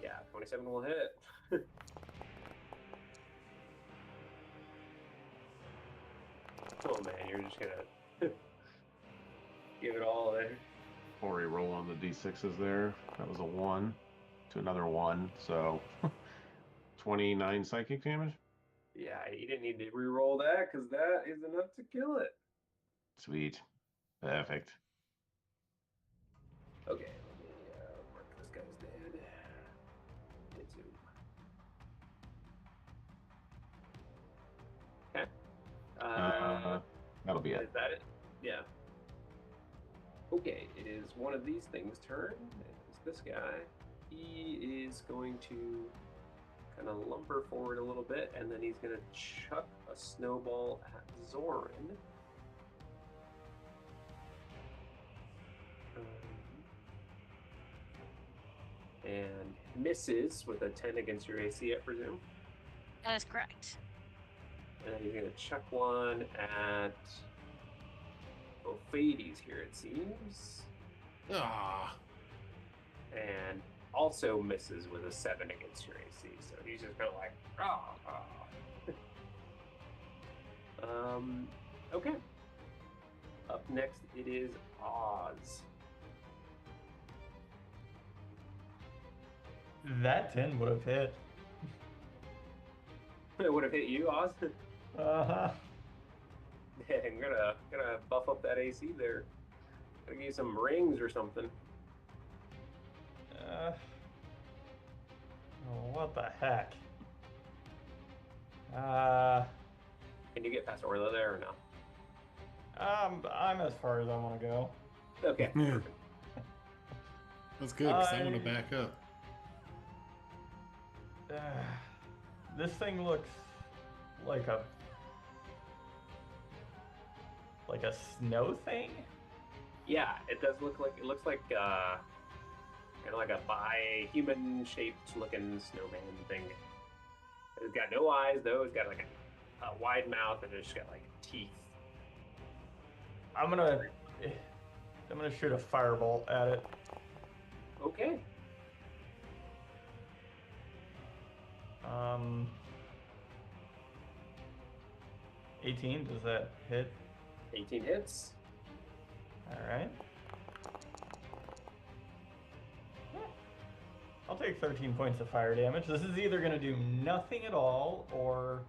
Yeah, 27 will hit. Oh man, you're just gonna give it all there. Or a roll on the d6s there. That was a 1 to another 1. So 29 psychic damage. Yeah, you didn't need to re-roll that because that is enough to kill it. Sweet. Perfect. Okay, let me mark this guy's dead. Hit him. Okay. That'll be it. Is that it? Yeah. Okay, it is one of these things' turn. It's this guy. He is going to kind of lumber forward a little bit, and then he's going to chuck a snowball at Zoran. And misses with a 10 against your AC, I presume. That is correct. And then he's going to chuck one at Ophades here, it seems. Ah. And also misses with a 7 against your AC. So he's just kind of like, okay. Up next, it is Oz. That 10 would have hit. It would have hit you, Oz. Uh-huh. I'm gonna buff up that AC there. Gonna give you some rings or something. Oh, what the heck? Can you get past Orla there or no? I'm as far as I want to go. Okay. Yeah. Perfect. That's good, because I want to back up. This thing looks like a snow thing. Yeah, it does look like kind of like a bi-human-shaped looking snowman thing. It's got no eyes though. It's got like a wide mouth and it's got like teeth. I'm gonna shoot a firebolt at it. Okay. 18. Does that hit? 18 hits. All right. I'll take 13 points of fire damage. This is either going to do nothing at all or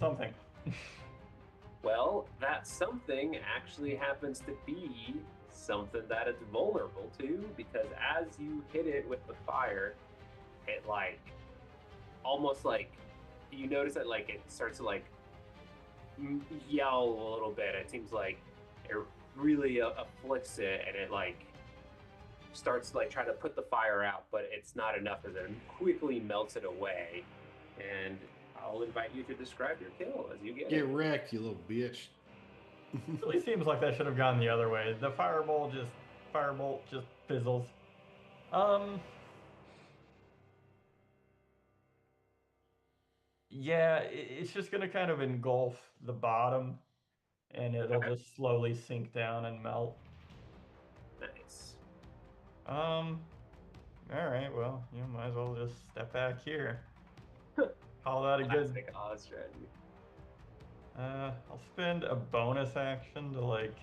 something. Well, that something actually happens to be something that it's vulnerable to, because as you hit it with the fire, it like almost like you notice that like it starts to like yell a little bit. It seems like it really afflicts it, and it like starts to like try to put the fire out, but it's not enough as it quickly melts it away. And I'll invite you to describe your kill as you get Get it. wrecked, you little bitch. Really seems like that should have gone the other way. The firebolt just fizzles. Yeah, it's just gonna kind of engulf the bottom, and it'll Okay. just slowly sink down and melt. Nice. All right, well, you might as well just step back here. Call that a good. Classic Oz strategy. I'll spend a bonus action to like.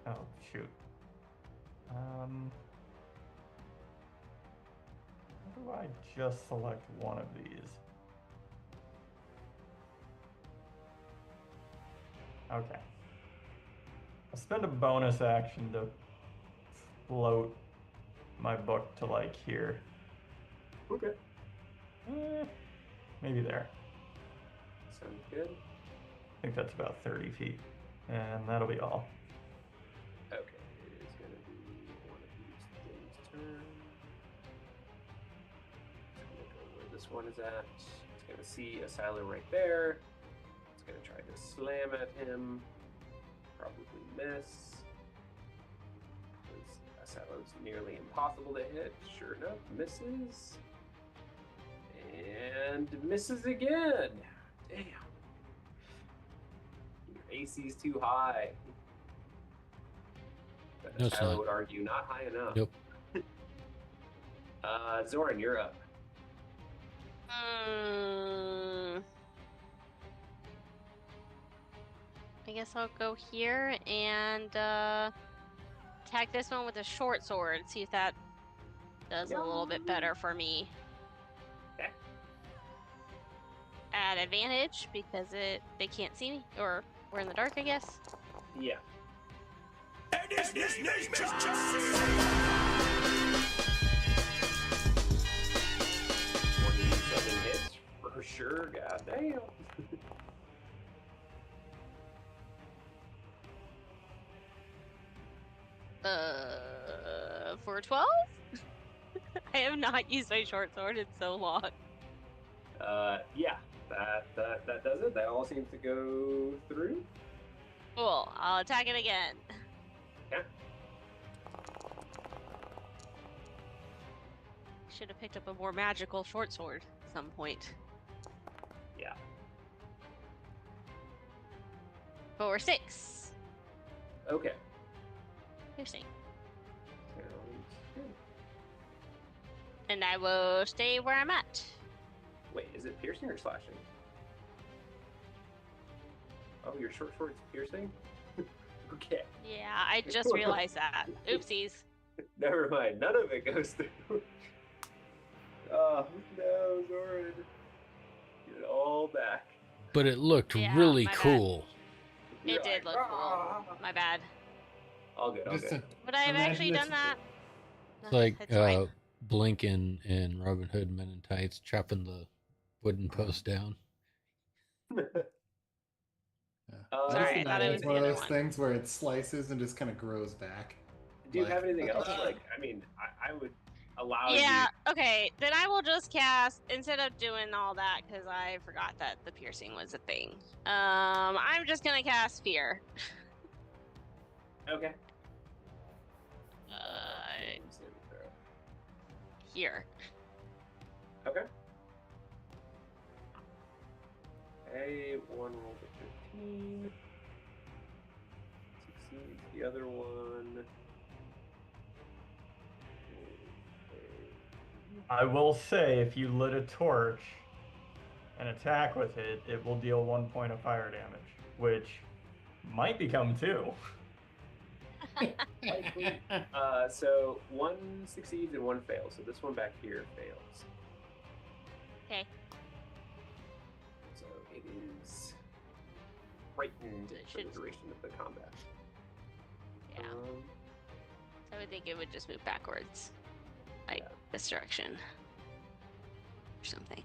Oh shoot. How do I just select one of these? Okay. I'll spend a bonus action to float my book to like here. Okay. Maybe there. Sounds good. I think that's about 30 feet. And that'll be all. Okay, it is going to be one of these things' turn. It's going to go where this one is at. It's going to see a silo right there. It's going to try to slam at him. Probably miss. Because a silo's nearly impossible to hit. Sure enough, misses. And misses again. Damn. Your AC's too high. But No, it's Tyler not. would argue not high enough. Nope. Zoran, you're up. I guess I'll go here and attack this one with a short sword. See if that does a little bit better for me. Okay. At advantage because they can't see me, or we're in the dark, I guess. Yeah. 27 hits for sure. Goddamn. For 12? I have not used my short sword in so long. Yeah. That does it. That all seems to go through. Cool. I'll attack it again. Okay. Should have picked up a more magical short sword at some point. Yeah. For 6. Okay. Piercing. Sounds good. And I will stay where I'm at. Wait, is it piercing or slashing? Oh, your short sword's piercing? Okay. Yeah, I just realized that. Oopsies. Never mind. None of it goes through. Oh no, Zoran. Get it all back. But it looked Yeah, really my bad. cool. You're It did like, look cool. "Ah." My bad. All good. All Just good. Would I have imagine actually done that? It's like It's fine. Blink and Robin Hood Men in Tights chopping the wooden post down. Yeah. Uh, I just Sorry, I thought it imagine was it's the one of other those one. things where it slices and just kind of grows back. Do you Like, have anything else? Like, I mean, I would allow Yeah, you. okay. Then I will just cast, instead of doing all that, because I forgot that the piercing was a thing. I'm just gonna cast Fear. Okay. Uh, Saving throw. here. Okay. A one roll to 15. Succeeds. The other one. I will say, if you lit a torch and attack with it, it will deal 1 point of fire damage, which might become 2. Likely. So one succeeds and one fails. So this one back here fails. Okay. So it is frightened It for the should- duration of the combat. Yeah. So I would think it would just move backwards. Like Yeah. this direction. Or something.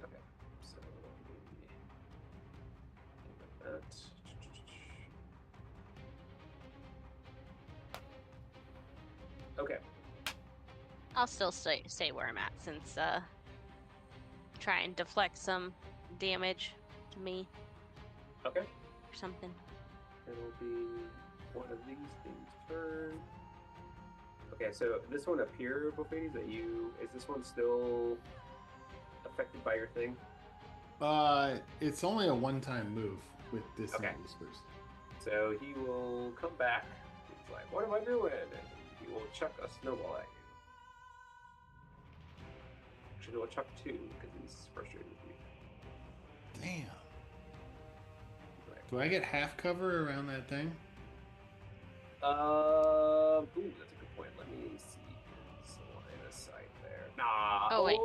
Okay. So maybe think about that. Okay. I'll still stay where I'm at since try and deflect some damage to me Okay. or something. It'll be one of these things turn. Okay, so this one up here, Bofades, that is this one still affected by your thing? It's only a one-time move with Dissonant Okay. Whispers. So he will come back. He's like, what am I doing? And he will chuck a snowball at you. Actually, he'll chuck 2 because he's frustrated with you. Damn. He's like, Do I get half cover around that thing? ooh, that's a good point. Let me see his line of sight there. Nah. Oh, wait.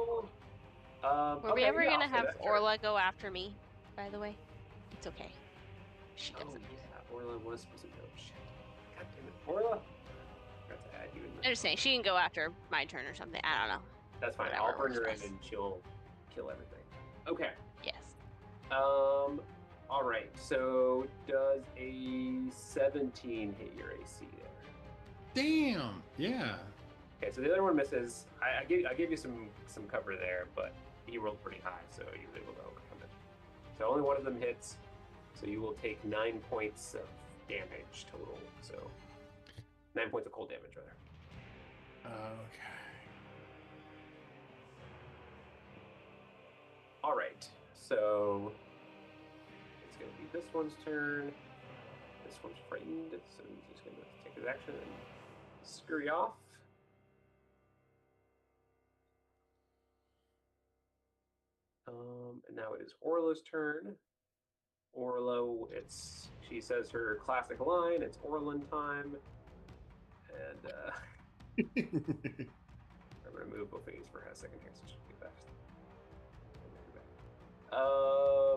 Were we okay, ever yeah, gonna I'll say have that, sure. Orla go after me, by the way? It's okay. She Oh, doesn't. yeah, Orla was supposed to go. Shit. God damn it. Orla? Forgot to add you in I'm there. just saying she can go after my turn or something. I don't know. That's fine. whatever I'll bring her in works best. and she'll kill everything. Okay. Yes. All right. So does a 17 hit your AC there? Damn. Yeah. Okay. So the other one misses. I gave you some cover there, but he rolled pretty high, so you were able to overcome it. So only one of them hits. So you will take 9 points of damage total. So 9 points of cold damage, rather. Okay. All right, so it's going to be this one's turn. This one's frightened, so he's just going to take his action and scurry off. And now it is Orla's turn. Orla, she says her classic line. It's Orlan time, and I'm going to move Bofades for a second here, so she'll get back.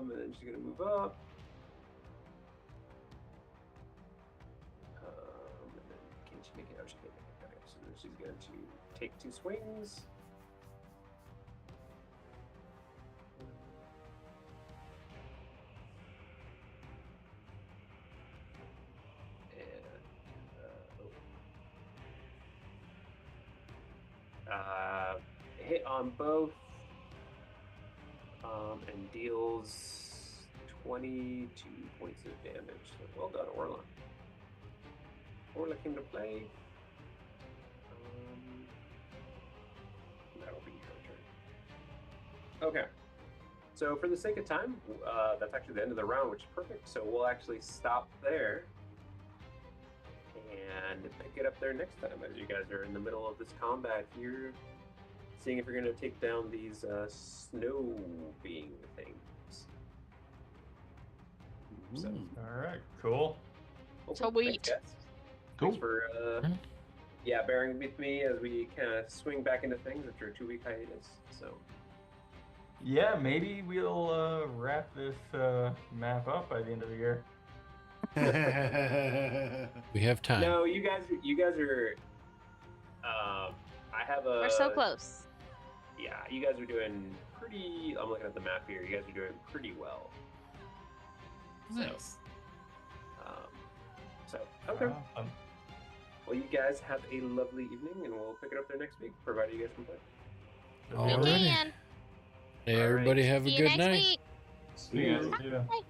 And then she's gonna move up. And then can she make it? Oh, she can't make it. Okay, so then she's going to take 2 swings. And hit on both. And deals 22 points of damage. So well done, Orla. Orla came to play. That'll be her turn. Okay. So for the sake of time, that's actually the end of the round, which is perfect. So we'll actually stop there and pick it up there next time as you guys are in the middle of this combat here. Seeing if you're going to take down these snow being things. So, All right, cool. okay, Sweet. thanks, guys. Cool. Thanks for yeah, bearing with me as we kind of swing back into things after a 2-week hiatus. So Yeah, maybe we'll wrap this map up by the end of the year. We have time. no, you guys are. I have a. We're so close. Yeah, you guys are doing pretty. I'm looking at the map here. You guys are doing pretty well. Yes. So okay. Awesome. Well, you guys have a lovely evening, and we'll pick it up there next week, provided you guys can play. We Alrighty. can. Hey, everybody Alright. have a See you good next night. week. See ya. Yeah. Bye.